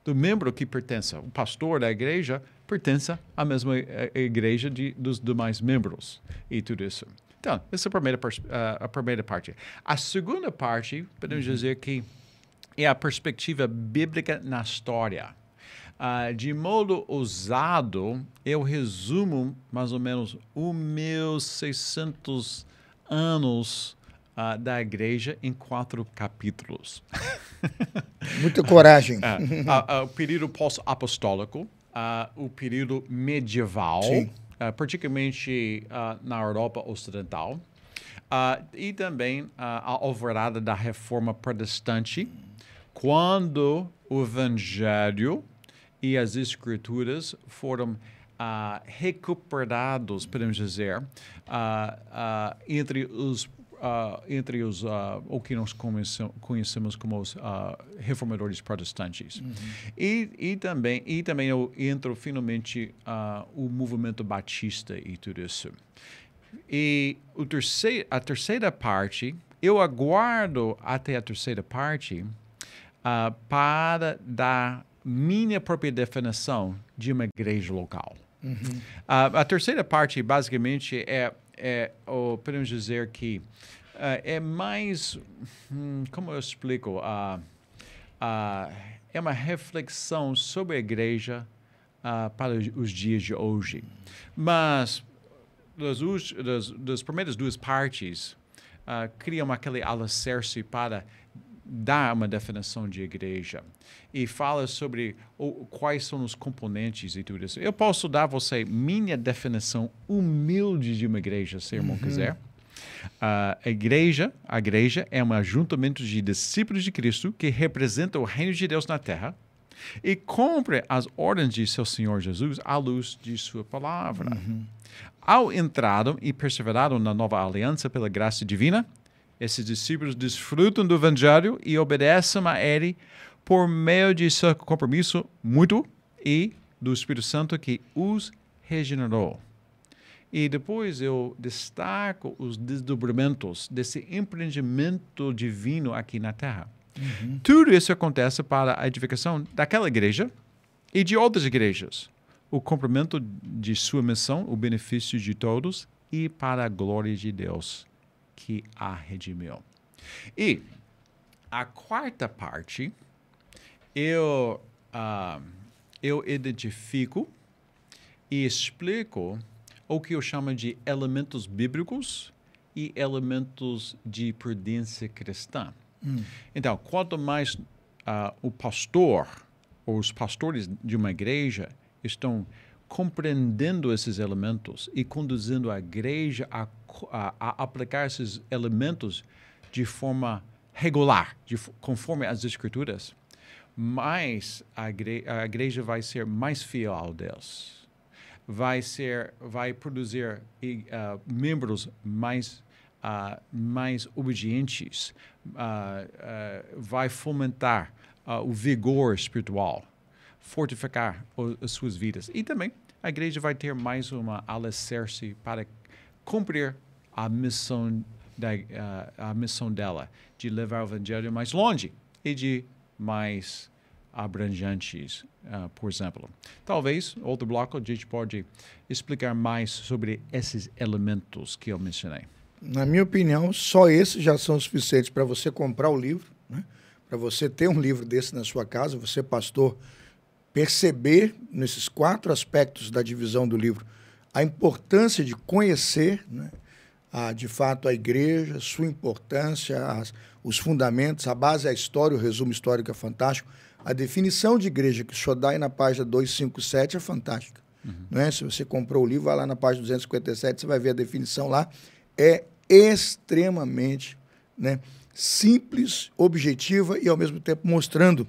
Do membro que pertence. O pastor da igreja pertence à mesma igreja dos demais membros. E tudo isso. Então, essa é a primeira parte. A segunda parte, podemos dizer que é a perspectiva bíblica na história. De modo ousado, eu resumo mais ou menos os meus 600 anos da igreja em 4 capítulos. Muita coragem. O período pós-apostólico, o período medieval, particularmente na Europa Ocidental, e também a alvorada da Reforma Protestante, quando o Evangelho e as Escrituras foram recuperados, podemos dizer, entre os o que nós conhecemos como os reformadores protestantes. E também eu entro finalmente o movimento batista e tudo isso. E a terceira parte, eu aguardo até a terceira parte para dar minha própria definição de uma igreja local. A terceira parte, basicamente, podemos dizer que é mais, como eu explico, é uma reflexão sobre a igreja para os dias de hoje. Mas das primeiras 2 partes, criam aquele alicerce para dar uma definição de igreja e fala sobre quais são os componentes e tudo isso. Eu posso dar a você minha definição humilde de uma igreja, se o irmão quiser. A igreja é um ajuntamento de discípulos de Cristo que representa o reino de Deus na terra e cumpre as ordens de seu Senhor Jesus à luz de sua palavra. ao entraram e perseveraram na nova aliança pela graça divina, esses discípulos desfrutam do Evangelho e obedecem a ele por meio de seu compromisso mútuo e do Espírito Santo que os regenerou. E depois eu destaco os desdobramentos desse empreendimento divino aqui na Terra. Tudo isso acontece para a edificação daquela igreja e de outras igrejas, o cumprimento de sua missão, o benefício de todos e para a glória de Deus que a redimiu. E a quarta parte, eu identifico e explico o que eu chamo de elementos bíblicos e elementos de prudência cristã. Então, quanto mais o pastor ou os pastores de uma igreja estão compreendendo esses elementos e conduzindo a igreja a aplicar esses elementos de forma regular, conforme as Escrituras, mais a igreja vai ser mais fiel a Deus. Vai produzir membros mais obedientes, vai fomentar o vigor espiritual, fortificar as suas vidas. E também a igreja vai ter mais uma alicerce para cumprir a missão dela, de levar o evangelho mais longe e de mais abrangentes, por exemplo. Talvez, outro bloco, a gente pode explicar mais sobre esses elementos que eu mencionei. Na minha opinião, só esses já são suficientes para você comprar o livro, né? Para você ter um livro desse na sua casa, você, pastor, perceber nesses 4 aspectos da divisão do livro a importância de conhecer, né, de fato, a igreja, sua importância, os fundamentos, a base é a história, o resumo histórico é fantástico. A definição de igreja que o senhor dá aí na página 257 é fantástica. Né? Se você comprou o livro, vai lá na página 257, você vai ver a definição lá. É extremamente, né, simples, objetiva e, ao mesmo tempo, mostrando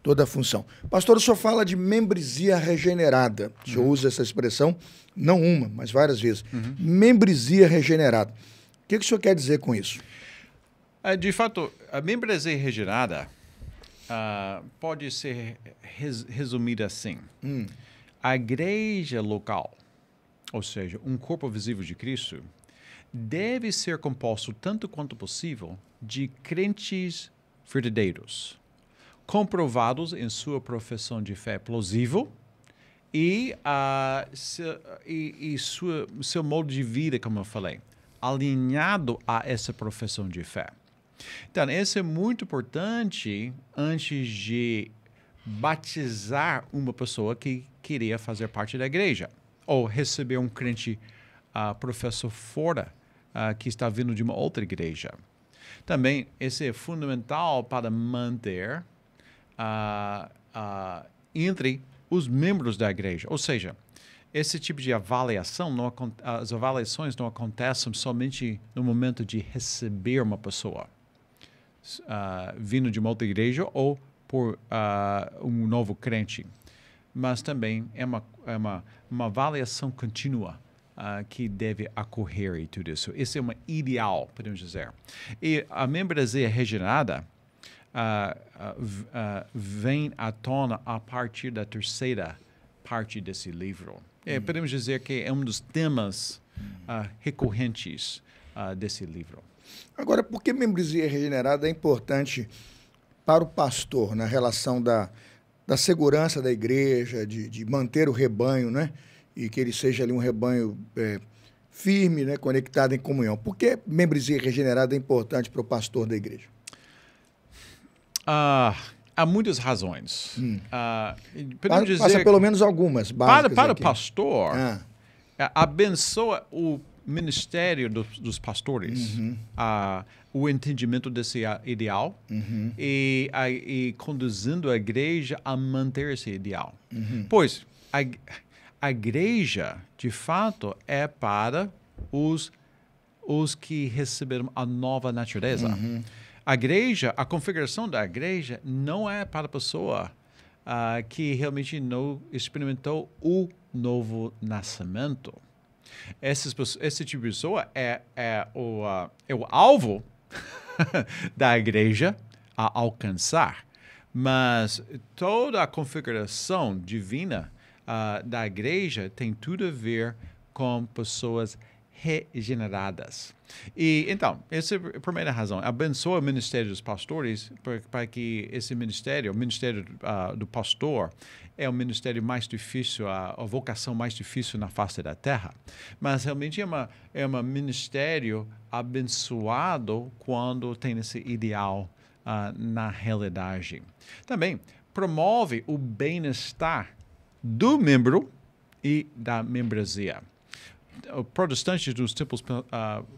toda a função. Pastor, o senhor fala de membresia regenerada. O senhor usa essa expressão, não uma, mas várias vezes. Membresia regenerada. O que o senhor quer dizer com isso? De fato, a membresia regenerada pode ser resumida assim. A igreja local, ou seja, um corpo visível de Cristo, deve ser composto tanto quanto possível de crentes verdadeiros, comprovados em sua profissão de fé plausível e seu modo de vida, como eu falei, alinhado a essa profissão de fé. Então, isso é muito importante antes de batizar uma pessoa que queria fazer parte da igreja ou receber um crente professor fora que está vindo de uma outra igreja. Também, isso é fundamental para manter entre os membros da igreja. Ou seja, esse tipo de avaliação, as avaliações não acontecem somente no momento de receber uma pessoa vindo de uma outra igreja ou por um novo crente, mas também é uma avaliação contínua que deve ocorrer e tudo isso. Esse é uma ideal, podemos dizer. E a membresia regenerada vem à tona a partir da terceira parte desse livro. Podemos dizer que é um dos temas recorrentes desse livro. Agora, por que membresia regenerada é importante para o pastor na relação da segurança da igreja, de manter o rebanho, né? E que ele seja ali um rebanho firme, né? Conectado em comunhão? Por que membresia regenerada é importante para o pastor da igreja? Há muitas razões. Podemos dizer, passa pelo menos algumas básicas para aqui. O pastor, abençoa o ministério dos pastores, o entendimento desse ideal e conduzindo a igreja a manter esse ideal. Pois, a igreja, de fato, é para os que receberam a nova natureza. A igreja, a configuração da igreja não é para a pessoa que realmente não experimentou o novo nascimento. Esse tipo de pessoa é o alvo da igreja a alcançar. Mas toda a configuração divina da igreja tem tudo a ver com pessoas regeneradas. E, então, essa é a primeira razão. Abençoa o ministério dos pastores para que esse ministério, o ministério do pastor, é o ministério mais difícil, a vocação mais difícil na face da terra. Mas realmente é um ministério abençoado quando tem esse ideal na realidade. Também promove o bem-estar do membro e da membresia. Os protestantes dos tempos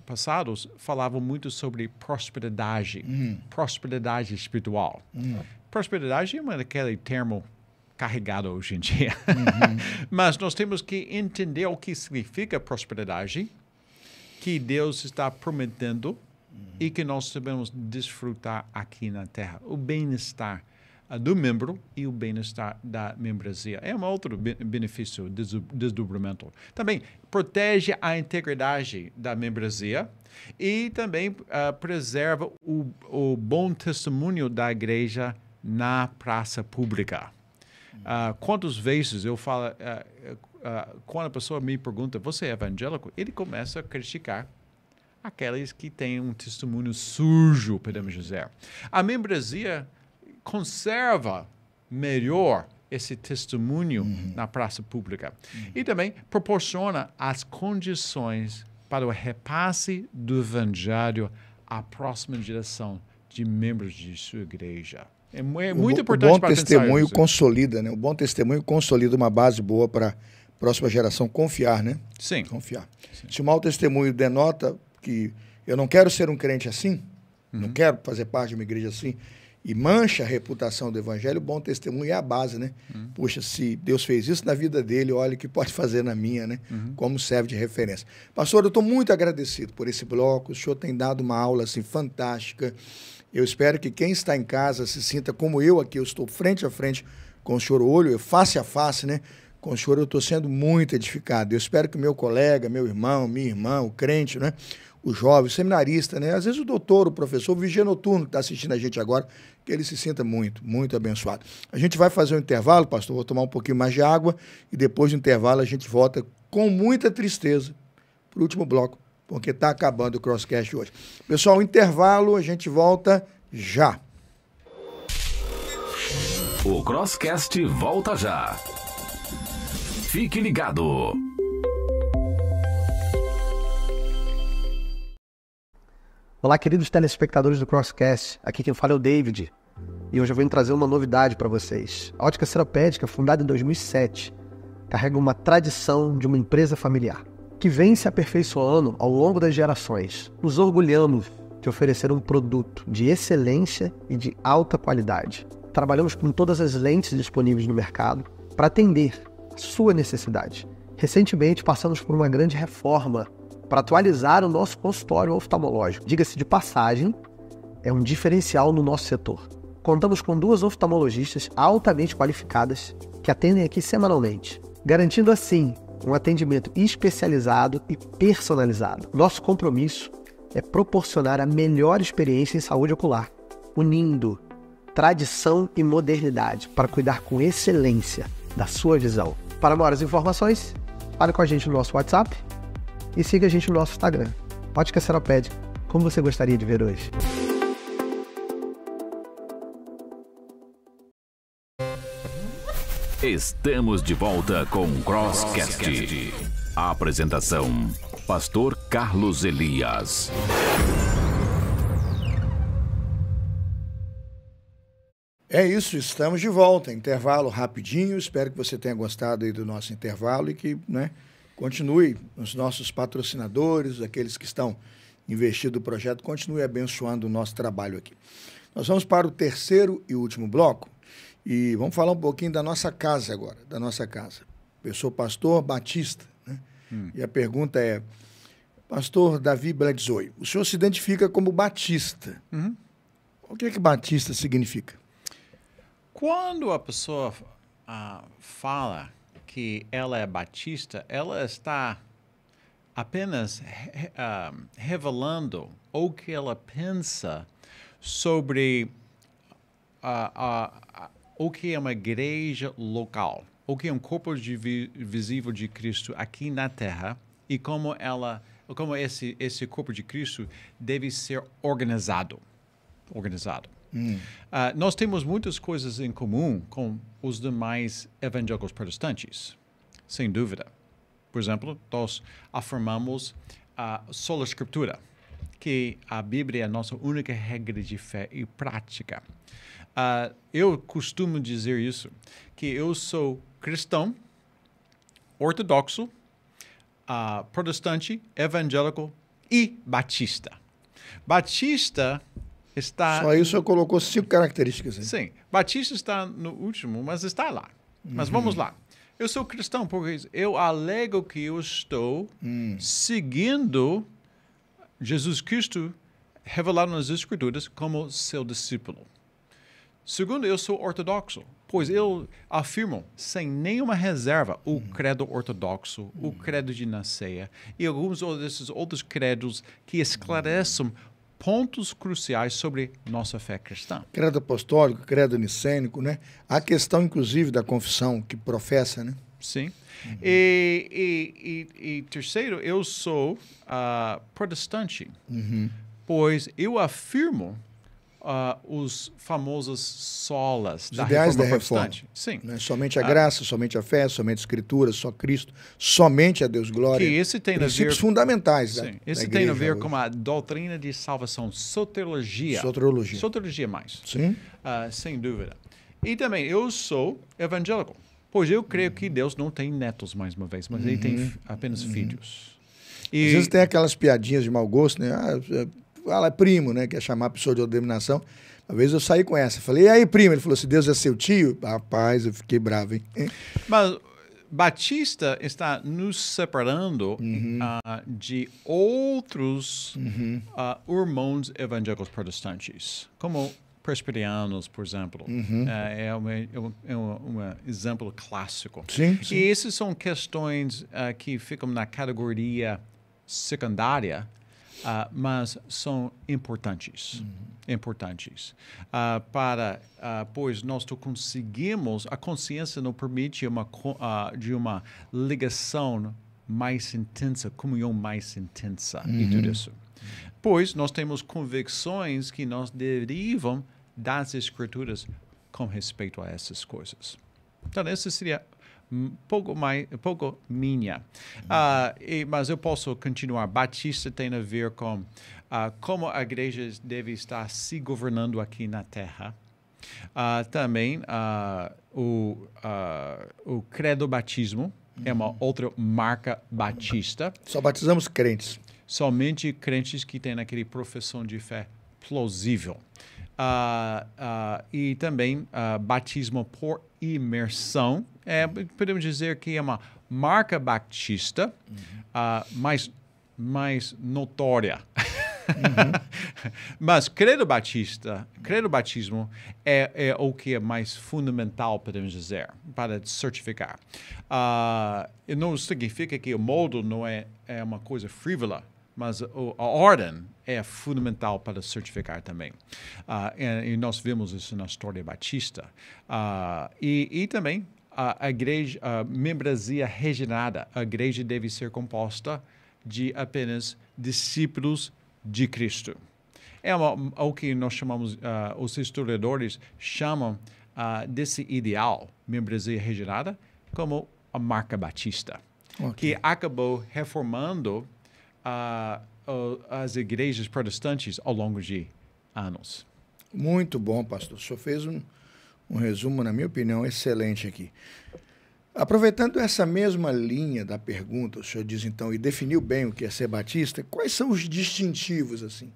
passados falavam muito sobre prosperidade, prosperidade espiritual. Prosperidade é aquele termo carregado hoje em dia. Mas nós temos que entender o que significa prosperidade, que Deus está prometendo e que nós devemos desfrutar aqui na Terra. O bem-estar do membro e o bem-estar da membresia. É um outro benefício, desdobramento. Também protege a integridade da membresia e também preserva o bom testemunho da igreja na praça pública. Quantas vezes eu falo, quando a pessoa me pergunta, você é evangélico? Ele começa a criticar aqueles que têm um testemunho sujo, podemos dizer. A membresia conserva melhor esse testemunho na praça pública. E também proporciona as condições para o repasse do evangelho à próxima geração de membros de sua igreja. É muito importante para pensar. O bom testemunho consolida, né? O bom testemunho consolida uma base boa para a próxima geração confiar, né? Sim. Confiar. Sim. Se o mau testemunho denota que eu não quero ser um crente assim, não quero fazer parte de uma igreja assim, e mancha a reputação do evangelho, o bom testemunho é a base, né? Puxa, se Deus fez isso na vida dele, olha o que pode fazer na minha, né? Como serve de referência. Pastor, eu estou muito agradecido por esse bloco, o senhor tem dado uma aula assim fantástica. Eu espero que quem está em casa se sinta como eu aqui, eu estou frente a frente com o senhor, face a face, né? Com o senhor eu estou sendo muito edificado. Eu espero que o meu colega, meu irmão, minha irmã, o crente, né? O jovem, o seminarista, né? Às vezes o doutor, o professor, o vigia noturno que está assistindo a gente agora, que ele se sinta muito, muito abençoado. A gente vai fazer um intervalo, pastor, vou tomar um pouquinho mais de água e depois do intervalo a gente volta com muita tristeza para o último bloco, porque está acabando o Crosscast hoje. Pessoal, intervalo, a gente volta já. O Crosscast volta já. Fique ligado. Olá, queridos telespectadores do Crosscast. Aqui quem fala é o David. E hoje eu venho trazer uma novidade para vocês. A Ótica Seropédica, fundada em 2007, carrega uma tradição de uma empresa familiar, que vem se aperfeiçoando ao longo das gerações. Nos orgulhamos de oferecer um produto de excelência e de alta qualidade. Trabalhamos com todas as lentes disponíveis no mercado para atender a sua necessidade. Recentemente passamos por uma grande reforma para atualizar o nosso consultório oftalmológico. Diga-se de passagem, é um diferencial no nosso setor. Contamos com 2 oftalmologistas altamente qualificadas que atendem aqui semanalmente, garantindo assim um atendimento especializado e personalizado. Nosso compromisso é proporcionar a melhor experiência em saúde ocular, unindo tradição e modernidade para cuidar com excelência da sua visão. Para maiores informações, fale com a gente no nosso WhatsApp e siga a gente no nosso Instagram. Ótica Seropédica, como você gostaria de ver hoje? Estamos de volta com o Crosscast. A apresentação, Pastor Carlos Elias. É isso, estamos de volta. Intervalo rapidinho. Espero que você tenha gostado aí do nosso intervalo e que, né, continue os nossos patrocinadores, aqueles que estão investindo no projeto, continue abençoando o nosso trabalho aqui. Nós vamos para o terceiro e último bloco e vamos falar um pouquinho da nossa casa agora, da nossa casa. Eu sou pastor batista, né? E a pergunta é, pastor Davi Bledsoe, o senhor se identifica como batista. O que batista significa? Quando a pessoa fala que ela é batista, ela está apenas revelando o que ela pensa sobre o que é uma igreja local, o que é um corpo visível de Cristo aqui na Terra e como esse corpo de Cristo deve ser organizado. Nós temos muitas coisas em comum com os demais evangélicos protestantes, sem dúvida. Por exemplo, nós afirmamos sola escritura, que a Bíblia é a nossa única regra de fé e prática. Eu costumo dizer isso, que eu sou cristão, ortodoxo, protestante, evangélico e batista. Batista está... Só isso eu colocou 5 características. Hein? Sim, batista está no último, mas está lá. Mas vamos lá. Eu sou cristão porque eu alego que eu estou seguindo Jesus Cristo revelado nas Escrituras como seu discípulo. Segundo, eu sou ortodoxo, pois eu afirmo sem nenhuma reserva o credo ortodoxo, o credo de Niceia e alguns desses outros credos que esclarecem pontos cruciais sobre nossa fé cristã. Credo apostólico, credo nicênico, né? A questão, inclusive, da confissão que professa, né? Sim. E terceiro, eu sou protestante, pois eu afirmo os famosos solas Os da ideais Reforma da Reforma. Protestante. Sim. Né? Somente a graça, somente a fé, somente a Escritura, só Cristo, somente a Deus glória. Que esse tem princípios a ver, fundamentais da, sim, da esse igreja tem a ver hoje. com a doutrina de salvação, soteriologia. Soteriologia. Soteriologia mais. Sim. Sem dúvida. E também eu sou evangélico, pois eu creio que Deus não tem netos, mais uma vez, mas ele tem apenas filhos. E Às vezes tem aquelas piadinhas de mau gosto, né? Fala primo, né? Quer chamar a pessoa de outra denominação. Uma vez eu saí com essa. Falei, e aí, primo? Ele falou assim, Deus é seu tio? Rapaz, eu fiquei bravo, hein? Mas Batista está nos separando de outros irmãos evangélicos protestantes, como presbiterianos, por exemplo. É um exemplo clássico. Sim, sim. E essas são questões que ficam na categoria secundária, mas são importantes. Pois nós conseguimos, a consciência nos permite de uma ligação mais intensa, comunhão mais intensa e tudo isso. Pois nós temos convicções que nos derivam das Escrituras com respeito a essas coisas. Então, essa seria um pouco minha. Mas eu posso continuar. Batista tem a ver com como a igreja deve estar se governando aqui na Terra. Também o credo batismo é uma outra marca batista. Só batizamos crentes. Somente crentes que têm aquele profissão de fé plausível. E também batismo por imersão. Podemos dizer que é uma marca batista mais notória. Mas credo batismo é o que é mais fundamental, podemos dizer, para certificar. Não significa que o modo não é uma coisa frívola, mas a ordem é fundamental para certificar também. E nós vimos isso na história batista. E também a igreja, a membresia regenerada, a igreja deve ser composta de apenas discípulos de Cristo. É o que nós chamamos, os historiadores chamam desse ideal, membresia regenerada, como a marca batista, que acabou reformando as igrejas protestantes ao longo de anos. Muito bom, pastor. O senhor fez um resumo, na minha opinião, excelente aqui. Aproveitando essa mesma linha da pergunta, o senhor diz então, e definiu bem o que é ser batista, quais são os distintivos, assim?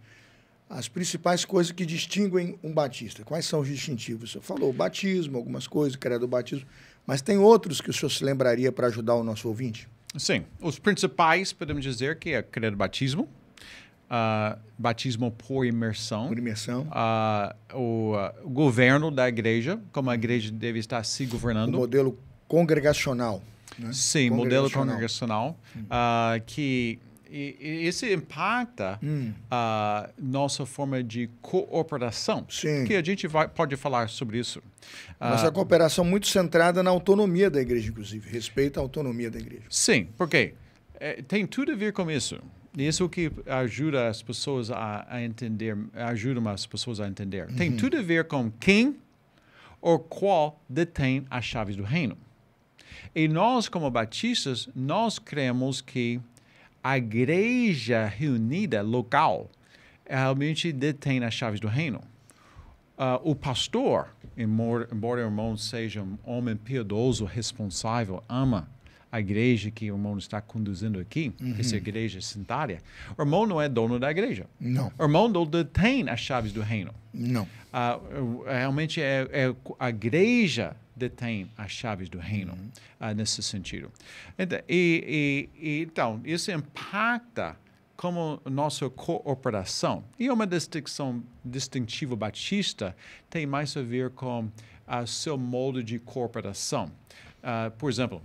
As principais coisas que distinguem um batista. Quais são os distintivos? O senhor falou batismo, algumas coisas, credo do batismo, mas tem outros que o senhor se lembraria para ajudar o nosso ouvinte? Sim. Os principais, podemos dizer, que é credo batismo, batismo por imersão. Por imersão. O governo da igreja, como a igreja deve estar se governando. O modelo congregacional. né? Sim, modelo congregacional, que isso impacta nossa forma de cooperação. Sim. Que a gente pode falar sobre isso. Nossa cooperação muito centrada na autonomia da igreja, inclusive, respeito à autonomia da igreja. Sim, porque tem tudo a ver com isso. Isso que ajuda as pessoas a entender, Tem tudo a ver com quem ou qual detém as chaves do reino. E nós, como batistas, nós cremos que a igreja reunida local realmente detém as chaves do reino. O pastor, embora o irmão seja um homem piedoso, responsável, ama a igreja que o irmão está conduzindo aqui, essa igreja sanitária, o irmão não é dono da igreja. Não. O irmão não detém as chaves do reino. Não. Realmente a igreja detém as chaves do reino, nesse sentido. Então, isso impacta como nossa cooperação. E uma distintiva batista tem mais a ver com seu modo de cooperação. Por exemplo,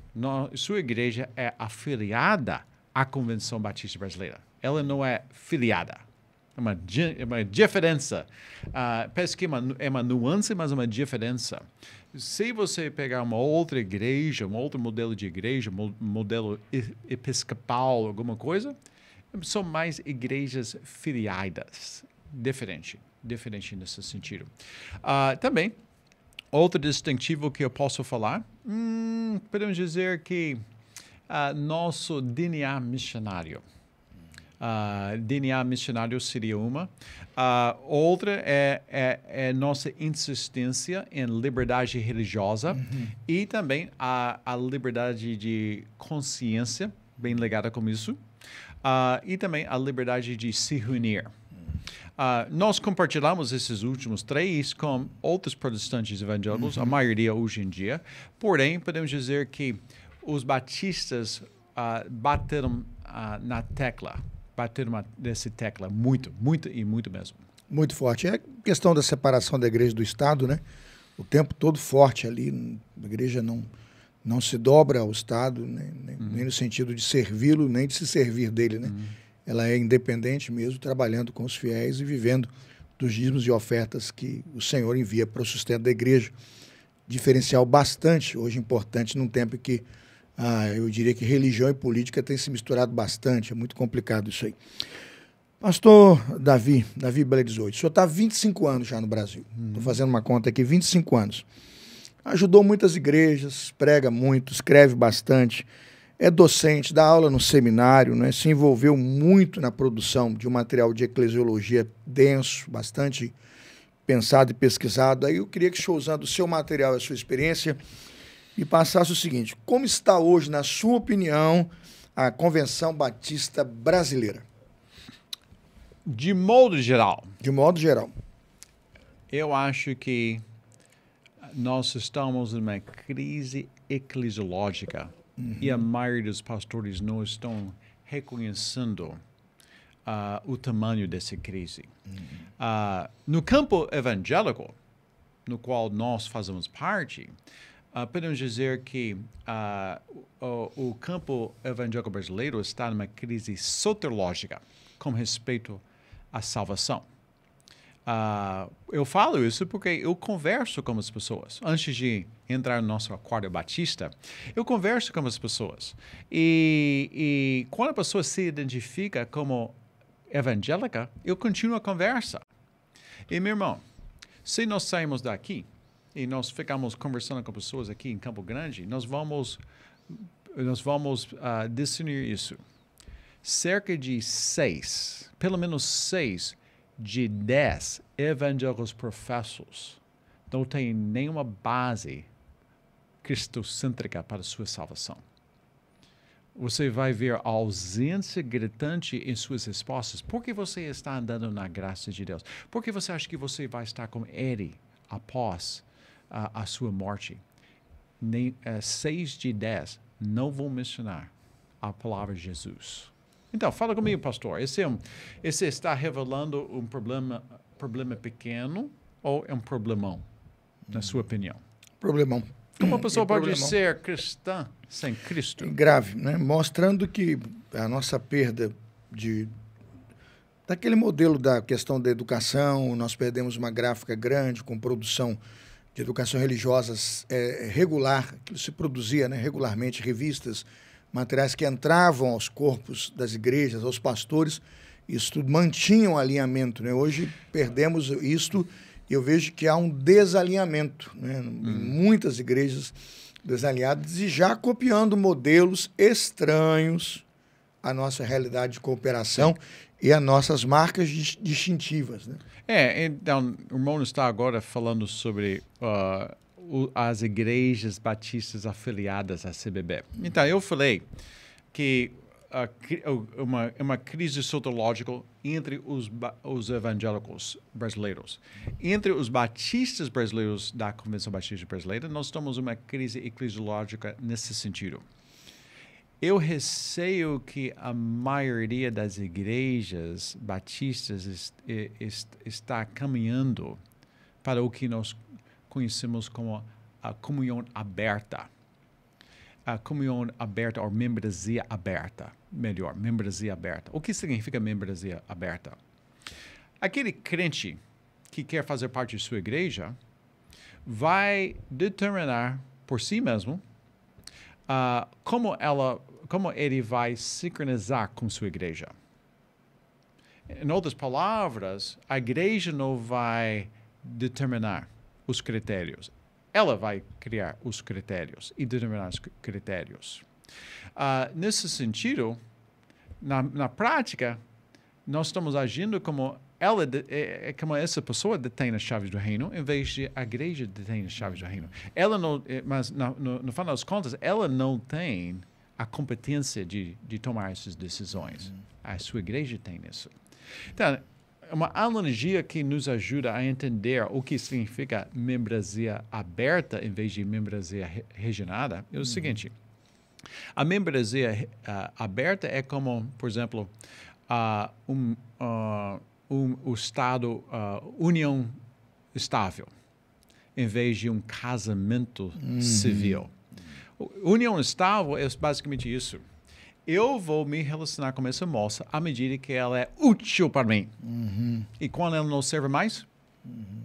sua igreja é afiliada à Convenção Batista Brasileira. Ela não é filiada. É uma diferença. Parece que é uma nuance, mas é uma diferença. Se você pegar uma outra igreja, um outro modelo de igreja, modelo episcopal, alguma coisa, são mais igrejas filiadas. Diferente nesse sentido. Também, outro distintivo que eu posso falar, podemos dizer que nosso DNA missionário. DNA missionário seria uma. Outra é nossa insistência em liberdade religiosa e também a liberdade de consciência, bem ligada com isso, e também a liberdade de se reunir. Nós compartilhamos esses últimos três com outros protestantes evangélicos, a maioria hoje em dia. Porém, podemos dizer que os batistas bateram nessa tecla muito mesmo. Muito forte. É a questão da separação da igreja do Estado, né? O tempo todo forte ali. A igreja não se dobra ao Estado, nem no sentido de servi-lo, nem de se servir dele, né? Ela é independente mesmo, trabalhando com os fiéis e vivendo dos dízimos e ofertas que o Senhor envia para o sustento da igreja. Diferencial bastante hoje importante num tempo em que eu diria que religião e política têm se misturado bastante. É muito complicado isso aí. Pastor Davi Bela 18, o senhor está há 25 anos já no Brasil. Estou fazendo uma conta aqui, 25 anos. Ajudou muitas igrejas, prega muito, escreve bastante. É docente, dá aula no seminário, né? Se envolveu muito na produção de um material de eclesiologia denso, bastante pensado e pesquisado. Aí eu queria que o senhor, usando o seu material e a sua experiência, me passasse o seguinte: como está hoje, na sua opinião, a Convenção Batista Brasileira? De modo geral. De modo geral. Eu acho que nós estamos numa crise eclesiológica. E a maioria dos pastores não estão reconhecendo o tamanho dessa crise. No campo evangélico, no qual nós fazemos parte, podemos dizer que o campo evangélico brasileiro está numa crise soteriológica com respeito à salvação. Eu falo isso porque eu converso com as pessoas. Antes de entrar no nosso Acordo Batista, eu converso com as pessoas. E quando a pessoa se identifica como evangélica, eu continuo a conversa. E, meu irmão, se nós sairmos daqui e nós ficamos conversando com pessoas aqui em Campo Grande, nós vamos discernir isso. Cerca de pelo menos 6 de 10 evangélicos professos não têm nenhuma base cristocêntrica para sua salvação. Você vai ver a ausência gritante em suas respostas. Por que você está andando na graça de Deus? Por que você acha que você vai estar com Ele após a sua morte? 6 de 10 não vão mencionar a palavra de Jesus. Então, fala comigo, pastor. Esse está revelando um problema pequeno ou é um problemão, na sua opinião? Problemão. Como a pessoa pode problemão. ser cristã sem Cristo? Grave, né? Mostrando que a nossa perda daquele modelo da questão da educação, nós perdemos uma gráfica grande com produção de educação religiosa regular, que se produzia, né, regularmente, revistas, materiais que entravam aos corpos das igrejas, aos pastores, isso tudo mantinha um alinhamento, né? Hoje perdemos isto e eu vejo que há um desalinhamento, né? Em muitas igrejas desalinhadas e já copiando modelos estranhos à nossa realidade de cooperação e às nossas marcas distintivas, né? Então, o irmão está agora falando sobre as igrejas batistas afiliadas à CBB. Então, eu falei que uma crise sociológica entre os evangélicos brasileiros. Entre os batistas brasileiros da Convenção Batista Brasileira, nós temos uma crise eclesiológica nesse sentido. Eu receio que a maioria das igrejas batistas está caminhando para o que nós conhecemos como a comunhão aberta. A comunhão aberta ou membresia aberta. Melhor, membresia aberta. O que significa membresia aberta? Aquele crente que quer fazer parte de sua igreja vai determinar por si mesmo como ele vai sincronizar com sua igreja. Em outras palavras, a igreja não vai determinar os critérios. Ela vai criar os critérios e determinar os critérios. Nesse sentido, na prática, nós estamos agindo como como essa pessoa detém as chaves do reino, em vez de a igreja detém as chaves do reino. Ela não, mas no final das contas, ela não tem a competência de tomar essas decisões. A sua igreja tem isso. Então, uma analogia que nos ajuda a entender o que significa membresia aberta em vez de membresia regenerada é o seguinte. A membresia aberta é como, por exemplo, o estado união estável, em vez de um casamento civil. União estável é basicamente isso. Eu vou me relacionar com essa moça à medida que ela é útil para mim. E quando ela não serve mais,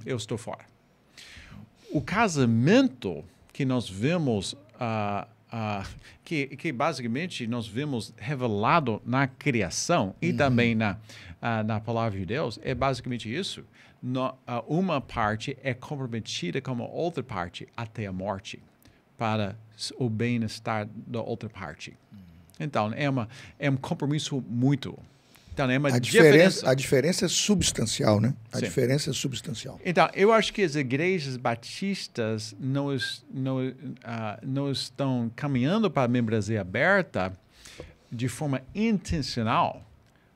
eu estou fora. O casamento que nós vemos, que basicamente nós vemos revelado na criação e também na palavra de Deus, é basicamente isso. Uma parte é comprometida com a outra parte até a morte, para o bem-estar da outra parte. Então, é um compromisso mútuo. Então, é uma a diferença é substancial, né? A Sim. diferença é substancial. Então, eu acho que as igrejas batistas não estão caminhando para a membresia aberta de forma intencional,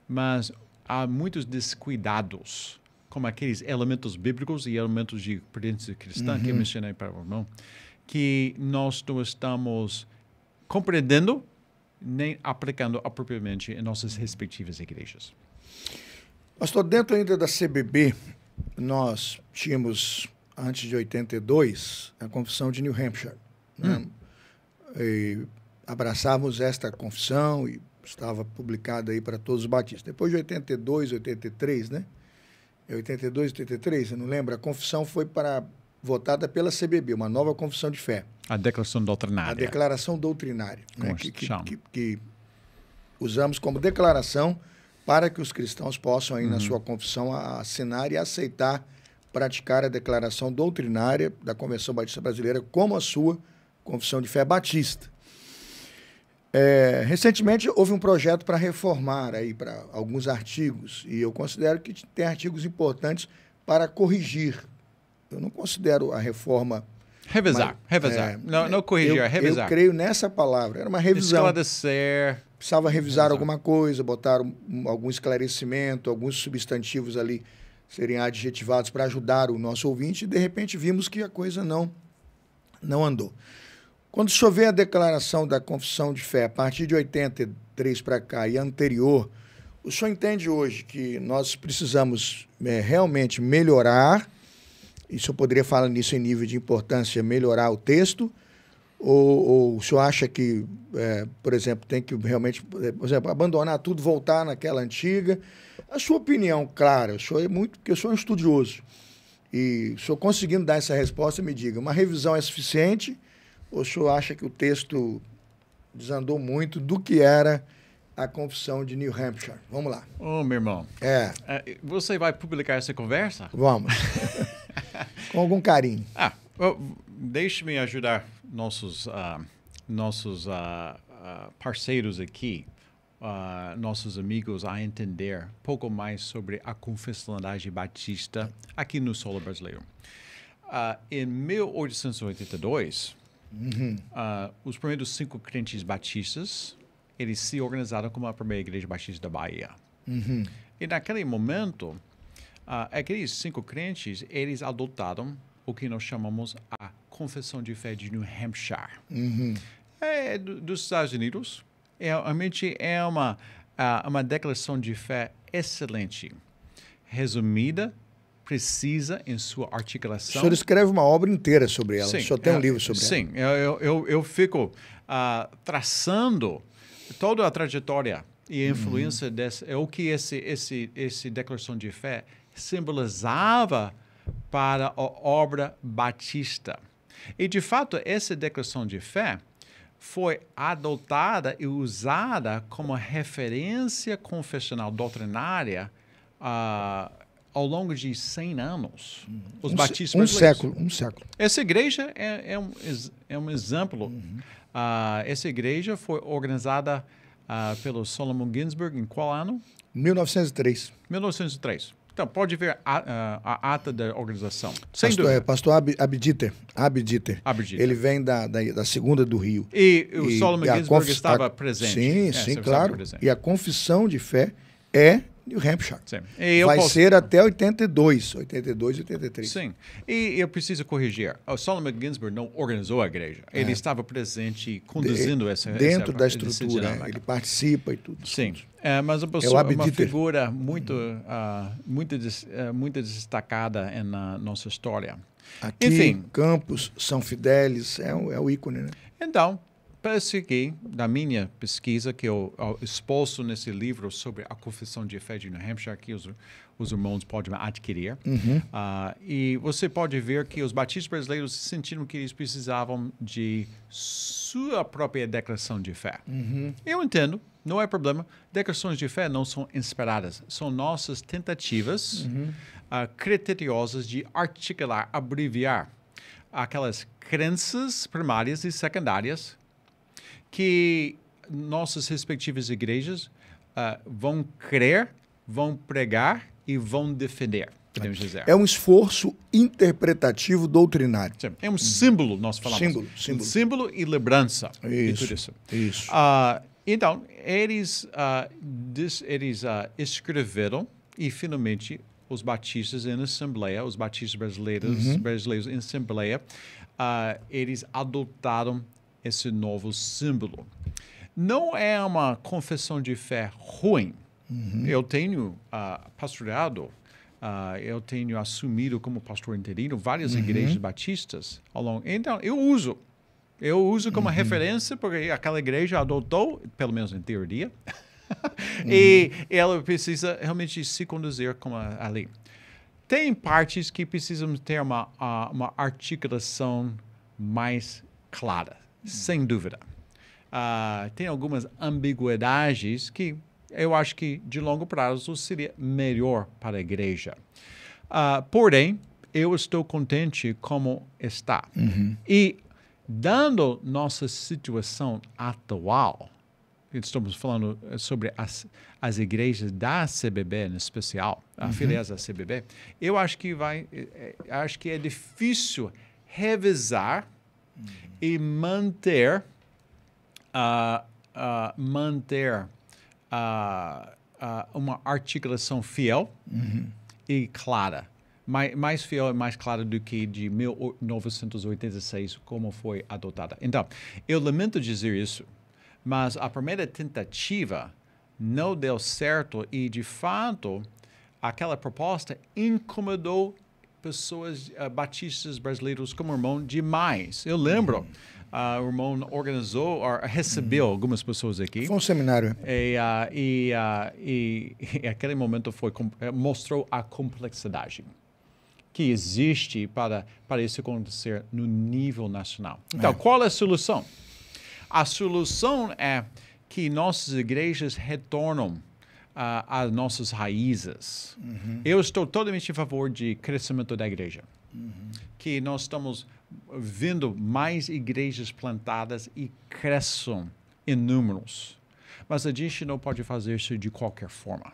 mas há muitos descuidados, como aqueles elementos bíblicos e elementos de prudência cristã que eu mencionei para o irmão, que nós não estamos compreendendo nem aplicando apropriadamente em nossas respectivas igrejas. Pastor, dentro ainda da CBB, nós tínhamos, antes de 82, a Confissão de New Hampshire. Né? E abraçávamos esta confissão e estava publicada aí para todos os batistas. Depois de 82, 83, né? 82, 83, eu não lembro, a confissão foi votada pela CBB, uma nova confissão de fé. A declaração doutrinária. A declaração doutrinária, né, que usamos como declaração para que os cristãos possam, aí, na sua confissão, assinar e aceitar, praticar a declaração doutrinária da Convenção Batista Brasileira como a sua confissão de fé batista. Recentemente, houve um projeto para reformar aí para alguns artigos, e eu considero que tem artigos importantes para corrigir. Eu não considero a reforma... Revisar. Não corrigir, revisar. Eu creio nessa palavra. Era uma revisão. Esclarecer. Precisava revisar alguma coisa, botar algum esclarecimento, alguns substantivos ali serem adjetivados para ajudar o nosso ouvinte, e de repente vimos que a coisa não andou. Quando se houver a declaração da confissão de fé a partir de 83 para cá e anterior, o senhor entende hoje que nós precisamos realmente melhorar, e o senhor poderia falar nisso em nível de importância, melhorar o texto, Ou o senhor acha que, por exemplo, tem que realmente, por exemplo, abandonar tudo, voltar naquela antiga? A sua opinião, claro, o senhor porque eu sou um estudioso. E o senhor conseguindo dar essa resposta, me diga, uma revisão é suficiente ou o senhor acha que o texto desandou muito do que era a Confissão de New Hampshire? Vamos lá. Ô, meu irmão. Você vai publicar essa conversa? Vamos. Com algum carinho. Deixe-me ajudar nossos parceiros aqui, nossos amigos, a entender um pouco mais sobre a confessionalidade batista aqui no solo brasileiro. Em 1882, os primeiros 5 crentes batistas, eles se organizaram como a primeira igreja batista da Bahia. E naquele momento, aqueles 5 crentes, eles adotaram o que nós chamamos a Confissão de Fé de New Hampshire. Dos Estados Unidos. Realmente é uma declaração de fé excelente, resumida, precisa em sua articulação. O senhor escreve uma obra inteira sobre ela, sim, o senhor tem um livro sobre ela. Sim, eu fico traçando toda a trajetória e a influência o que esse declaração de fé simbolizava para a obra batista. E, de fato, essa declaração de fé foi adotada e usada como referência confessional doutrinária ao longo de 100 anos. Os batistas brasileiros. Um século. Essa igreja é um exemplo. Essa igreja foi organizada pelo Solomon Ginsburg em qual ano? 1903. 1903. Então, pode ver a ata da organização. Sem dúvida. Pastor Abditer. Ele vem da Segunda do Rio. E o Solomon Ginsburg estava presente. Sim, claro. E a confissão de fé é New Hampshire. Sim. Vai ser até 82, 83. Sim. E eu preciso corrigir. O Solomon Ginsburg não organizou a igreja. Ele estava presente conduzindo dentro da estrutura. Ele participa e tudo. Sim. Mas uma figura muito destacada na nossa história. Aqui, enfim, Campos, São Fidélis, é o ícone, né? Então, parece que, da minha pesquisa, que eu exposto nesse livro sobre a Confissão de Fé de New Hampshire, que os irmãos podem adquirir, e você pode ver que os batistas brasileiros sentiram que eles precisavam de sua própria declaração de fé. Eu entendo. Não é problema. Declarações de fé não são inspiradas. São nossas tentativas criteriosas de articular, abreviar aquelas crenças primárias e secundárias que nossas respectivas igrejas vão crer, vão pregar e vão defender, podemos dizer. É um esforço interpretativo doutrinário. Sim. É um símbolo, nós falamos. Símbolo e lembrança. Isso. Então, eles escreveram e, finalmente, os batistas em assembleia, os batistas brasileiros em assembleia, eles adotaram esse novo símbolo. Não é uma confissão de fé ruim. Eu tenho pastoreado, eu tenho assumido como pastor interino várias igrejas batistas ao longo. Então, eu uso como referência, porque aquela igreja adotou, pelo menos em teoria, e ela precisa realmente se conduzir como ali. Tem partes que precisam ter uma articulação mais clara, sem dúvida. Tem algumas ambiguidades que eu acho que, de longo prazo, seria melhor para a igreja. Porém, eu estou contente como está. E, dando nossa situação atual, estamos falando sobre as igrejas da CBB, em especial, filiais da CBB, eu acho que é difícil revisar e manter uma articulação fiel e clara. Mais fiel e mais clara do que de 1986, como foi adotada. Então, eu lamento dizer isso, mas a primeira tentativa não deu certo e, de fato, aquela proposta incomodou pessoas batistas brasileiros como irmão demais. Eu lembro o irmão organizou, recebeu algumas pessoas aqui. Foi um seminário. E aquele momento mostrou a complexidade que existe para isso acontecer no nível nacional. Então, qual é a solução? A solução é que nossas igrejas retornam às nossas raízes. Eu estou totalmente a favor de crescimento da igreja. Que nós estamos vendo mais igrejas plantadas e cresçam em números. Mas a gente não pode fazer isso de qualquer forma.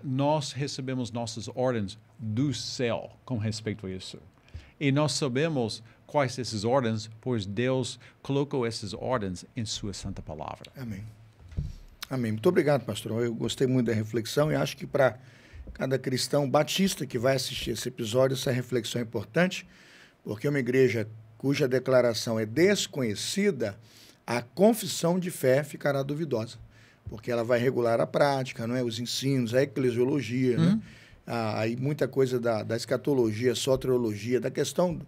Nós recebemos nossas ordens do céu com respeito a isso. E nós sabemos quais essas ordens, pois Deus colocou essas ordens em sua santa palavra. Amém. Amém. Muito obrigado, pastor. Eu gostei muito da reflexão e acho que para cada cristão batista que vai assistir esse episódio, essa reflexão é importante, porque uma igreja cuja declaração é desconhecida, a confissão de fé ficará duvidosa, porque ela vai regular a prática, não é? Os ensinos, a eclesiologia, né? Aí muita coisa da escatologia, soteriologia, da questão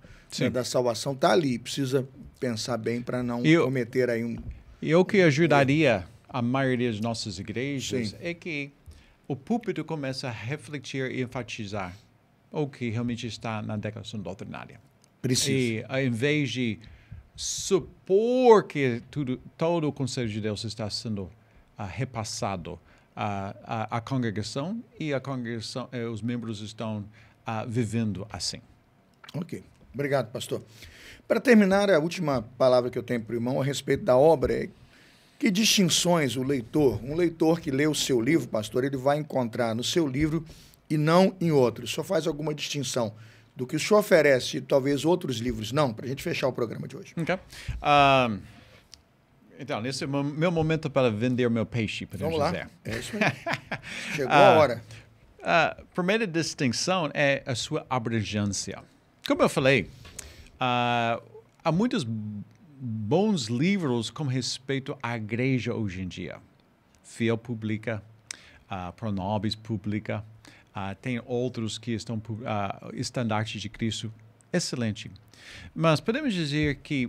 da salvação está ali. Precisa pensar bem para não cometer aí um... E o que ajudaria a maioria das nossas igrejas é que o púlpito começa a refletir e enfatizar o que realmente está na declaração doutrinária. Precisa. E ao invés de supor que todo o conselho de Deus está sendo repassado à congregação e a congregação, os membros estão vivendo assim. Ok. Obrigado, pastor. Para terminar, a última palavra que eu tenho para o irmão a respeito da obra é que distinções um leitor que lê o seu livro, pastor, ele vai encontrar no seu livro e não em outros. O senhor faz alguma distinção do que o senhor oferece e talvez outros livros não, para a gente fechar o programa de hoje. Ok. Então, nesse é o meu momento para vender meu peixe, podemos dizer. É isso mesmo. Chegou a hora. A primeira distinção é a sua abrangência. Como eu falei, há muitos bons livros com respeito à igreja hoje em dia. Fiel publica, Pronobis publica, tem outros que estão Estandarte de Cristo, excelente. Mas podemos dizer que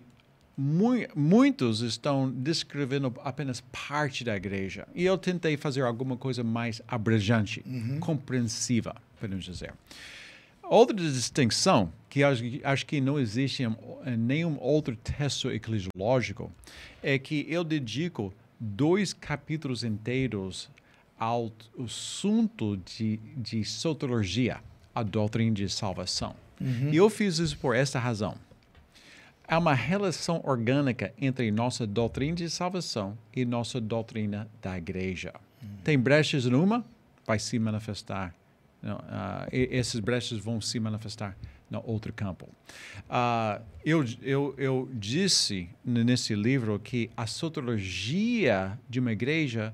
muitos estão descrevendo apenas parte da igreja. E eu tentei fazer alguma coisa mais abrangente, compreensiva, podemos dizer. Outra distinção, que acho que não existe em nenhum outro texto eclesiológico, é que eu dedico 2 capítulos inteiros ao assunto de soteriologia, a doutrina de salvação. E eu fiz isso por esta razão. Há uma relação orgânica entre nossa doutrina de salvação e nossa doutrina da igreja. Tem brechas numa, vai se manifestar. Essas brechas vão se manifestar no outro campo. Eu disse nesse livro que a soteriologia de uma igreja,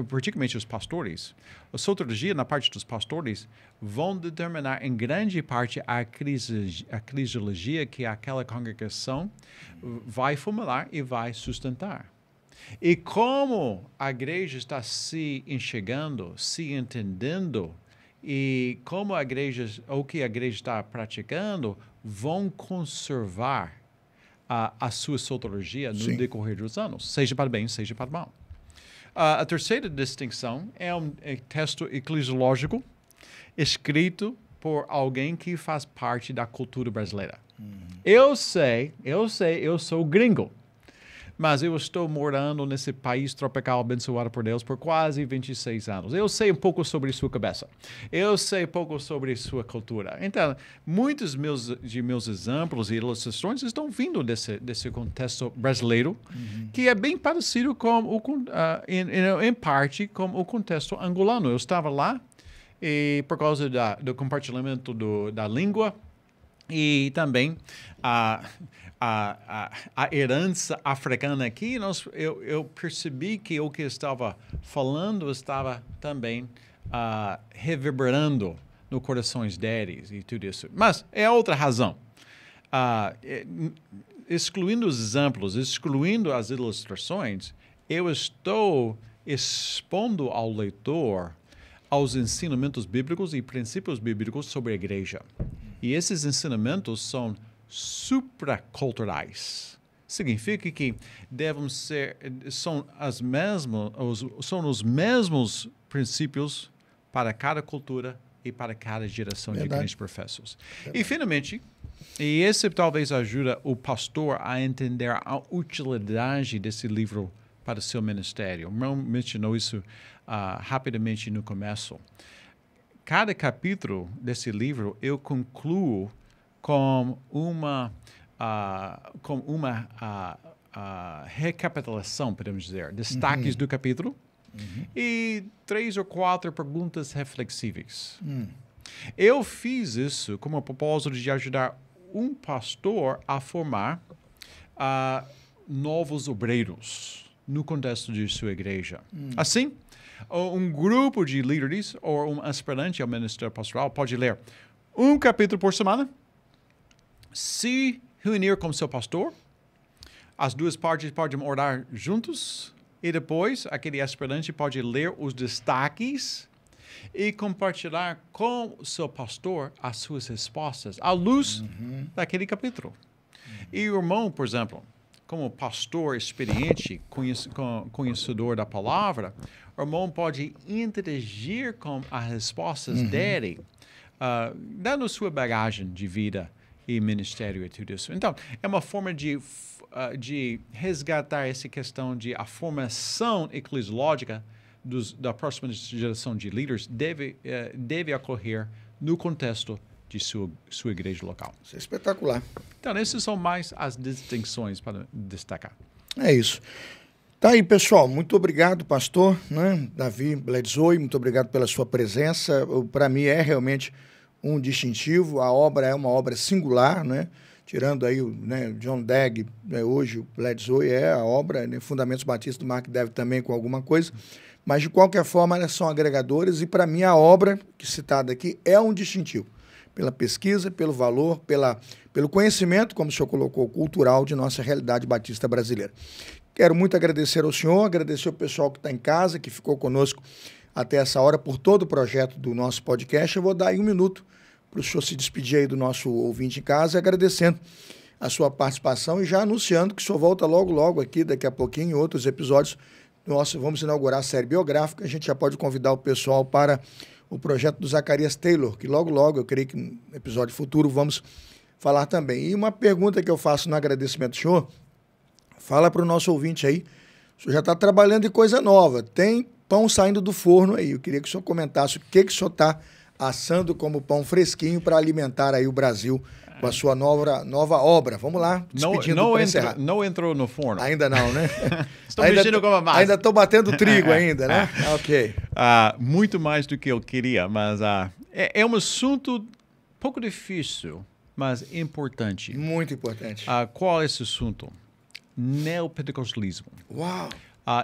particularmente os pastores, a soteriologia na parte dos pastores vão determinar em grande parte a eclesiologia que aquela congregação vai formular e vai sustentar. E como a igreja está se enxergando, se entendendo, e como o que a igreja está praticando, vão conservar a sua soteriologia no decorrer dos anos, seja para bem, seja para mal. A terceira distinção é um texto eclesiológico escrito por alguém que faz parte da cultura brasileira. Eu sou gringo, mas eu estou morando nesse país tropical abençoado por Deus por quase 26 anos. Eu sei um pouco sobre sua cabeça. Eu sei um pouco sobre sua cultura. Então, muitos de meus exemplos e ilustrações estão vindo desse contexto brasileiro, que é bem parecido em parte, com o contexto angolano. Eu estava lá e por causa do compartilhamento da língua e também a herança africana aqui, eu percebi que o que eu estava falando estava também reverberando no corações deles e tudo isso. Mas é outra razão. Excluindo os exemplos, excluindo as ilustrações, eu estou expondo ao leitor aos ensinamentos bíblicos e princípios bíblicos sobre a igreja. E esses ensinamentos são supraculturais. Significa que são os mesmos princípios para cada cultura e para cada geração de crentes professos. E, finalmente, e esse talvez ajuda o pastor a entender a utilidade desse livro para o seu ministério. Eu mencionou isso rapidamente no começo. Cada capítulo desse livro eu concluo com uma recapitulação, podemos dizer, destaques do capítulo e 3 ou 4 perguntas reflexíveis. Eu fiz isso como propósito de ajudar um pastor a formar novos obreiros no contexto de sua igreja. Assim, um grupo de líderes ou um aspirante ao ministério pastoral pode ler um capítulo por semana, se reunir com seu pastor, as duas partes podem orar juntos e depois aquele aspirante pode ler os destaques e compartilhar com seu pastor as suas respostas à luz daquele capítulo. E o irmão, por exemplo, como pastor experiente, conhecedor da palavra, o irmão pode interagir com as respostas dele, dando sua bagagem de vida e ministério e tudo isso. Então, é uma forma de resgatar essa questão de a formação eclesiológica da próxima geração de líderes deve ocorrer no contexto de sua igreja local. Isso é espetacular. Então, essas são mais as distinções para destacar. É isso. Tá aí, pessoal. Muito obrigado, pastor, né? Davi Bledsoe, muito obrigado pela sua presença. Para mim é realmente um distintivo. A obra é uma obra singular, né? Tirando aí o John Dagg, hoje o Bledsoe é a obra, né? Fundamentos Batistas do Mark Dever também com alguma coisa. Mas, de qualquer forma, elas são agregadores e, para mim, a obra que citada aqui é um distintivo. Pela pesquisa, pelo valor, pelo conhecimento, como o senhor colocou, cultural de nossa realidade batista brasileira. Quero muito agradecer ao senhor, agradecer ao pessoal que está em casa, que ficou conosco até essa hora, por todo o projeto do nosso podcast. Eu vou dar aí 1 minuto para o senhor se despedir aí do nosso ouvinte em casa, agradecendo a sua participação e já anunciando que o senhor volta logo aqui, daqui a pouquinho, em outros episódios. Vamos inaugurar a série biográfica, a gente já pode convidar o pessoal para o projeto do Zacarias Taylor, que logo, eu creio que no episódio futuro vamos falar também. E uma pergunta que eu faço no agradecimento do senhor, fala para o nosso ouvinte aí, o senhor já está trabalhando em coisa nova, tem pão saindo do forno aí, eu queria que o senhor comentasse o que o senhor está assando como pão fresquinho para alimentar aí o Brasil com a sua nova obra. Vamos lá, despedindo para encerrar. Não entrou no forno. Ainda não, né? Estou mexendo com a massa. Ainda estou batendo trigo ainda, né? Ok. Muito mais do que eu queria, mas é um assunto pouco difícil, mas importante. Muito importante. Qual é esse assunto? Neopentecostalismo. Uau!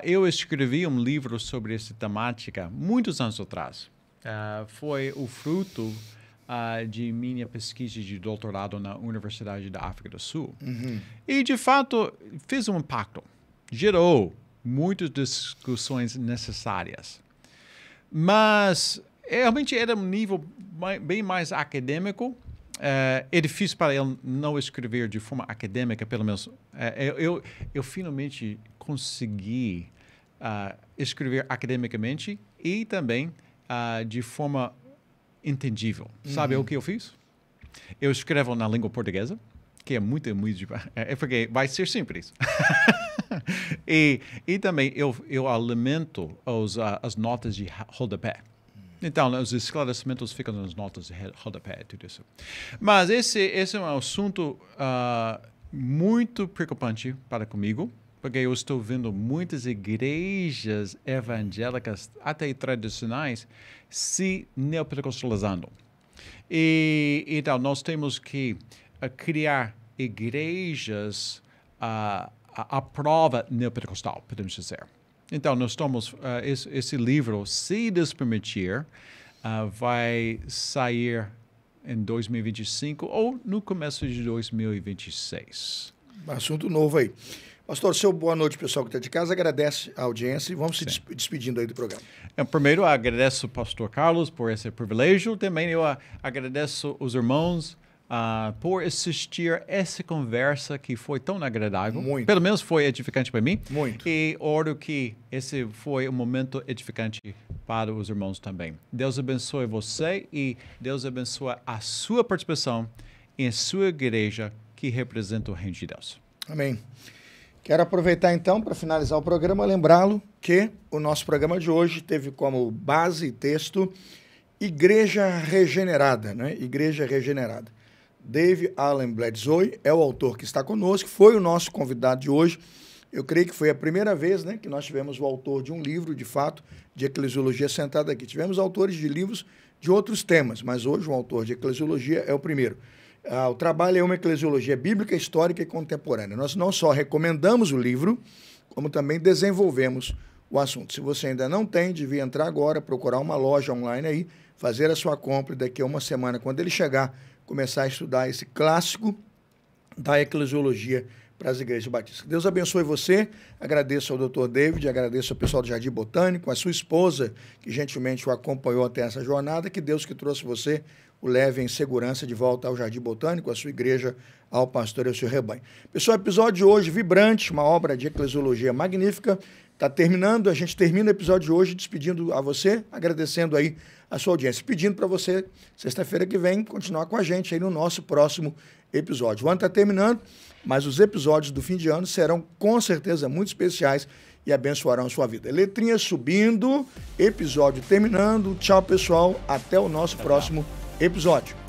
Eu escrevi um livro sobre essa temática muitos anos atrás. Foi o fruto de minha pesquisa de doutorado na Universidade da África do Sul. E, de fato, fez um impacto. Gerou muitas discussões necessárias. Mas, realmente, era um nível bem mais acadêmico. É difícil para ele não escrever de forma acadêmica, pelo menos. Eu finalmente consegui escrever academicamente e também de forma entendível. Sabe o que eu fiz? Eu escrevo na língua portuguesa, que é muito porque vai ser simples. e também eu alimento as notas de rodapé. Então, os esclarecimentos ficam nas notas de rodapé, tudo isso. Mas esse é um assunto muito preocupante para comigo, porque eu estou vendo muitas igrejas evangélicas, até tradicionais, se neopentecostalizando. Então, nós temos que criar igrejas à prova neopentecostal, podemos dizer. Então, nós estamos, esse livro, se Deus permitir, vai sair em 2025 ou no começo de 2026. Assunto novo aí. Pastor, seu boa noite, pessoal que está de casa. Agradece a audiência e vamos se despedindo aí do programa. Primeiro, agradeço ao pastor Carlos por esse privilégio. Também eu agradeço os irmãos por assistir essa conversa que foi tão agradável. Muito. Pelo menos foi edificante para mim. Muito. E oro que esse foi um momento edificante para os irmãos também. Deus abençoe você e Deus abençoe a sua participação em sua igreja que representa o reino de Deus. Amém. Quero aproveitar então para finalizar o programa, lembrá-lo que o nosso programa de hoje teve como base e texto Igreja Regenerada, né? Igreja Regenerada. David Allen Bledsoe é o autor que está conosco, foi o nosso convidado de hoje. Eu creio que foi a primeira vez, né, que nós tivemos o autor de um livro, de fato, de eclesiologia sentado aqui. Tivemos autores de livros de outros temas, mas hoje o autor de eclesiologia é o primeiro. O trabalho é uma eclesiologia bíblica, histórica e contemporânea. Nós não só recomendamos o livro, como também desenvolvemos o assunto. Se você ainda não tem, devia entrar agora, procurar uma loja online aí, fazer a sua compra e daqui a uma semana, quando ele chegar, começar a estudar esse clássico da eclesiologia para as igrejas batistas. Deus abençoe você, agradeço ao Dr. David, agradeço ao pessoal do Jardim Botânico, a sua esposa, que gentilmente o acompanhou até essa jornada, que Deus que trouxe você o leve em segurança de volta ao Jardim Botânico, à sua igreja, ao pastor e ao seu rebanho. Pessoal, episódio de hoje vibrante, uma obra de eclesiologia magnífica, está terminando, a gente termina o episódio de hoje despedindo a você, agradecendo aí a sua audiência, pedindo para você, sexta-feira que vem, continuar com a gente aí no nosso próximo episódio. O ano está terminando, mas os episódios do fim de ano serão com certeza muito especiais e abençoarão a sua vida. Letrinha subindo, episódio terminando. Tchau, pessoal. Até o nosso próximo episódio.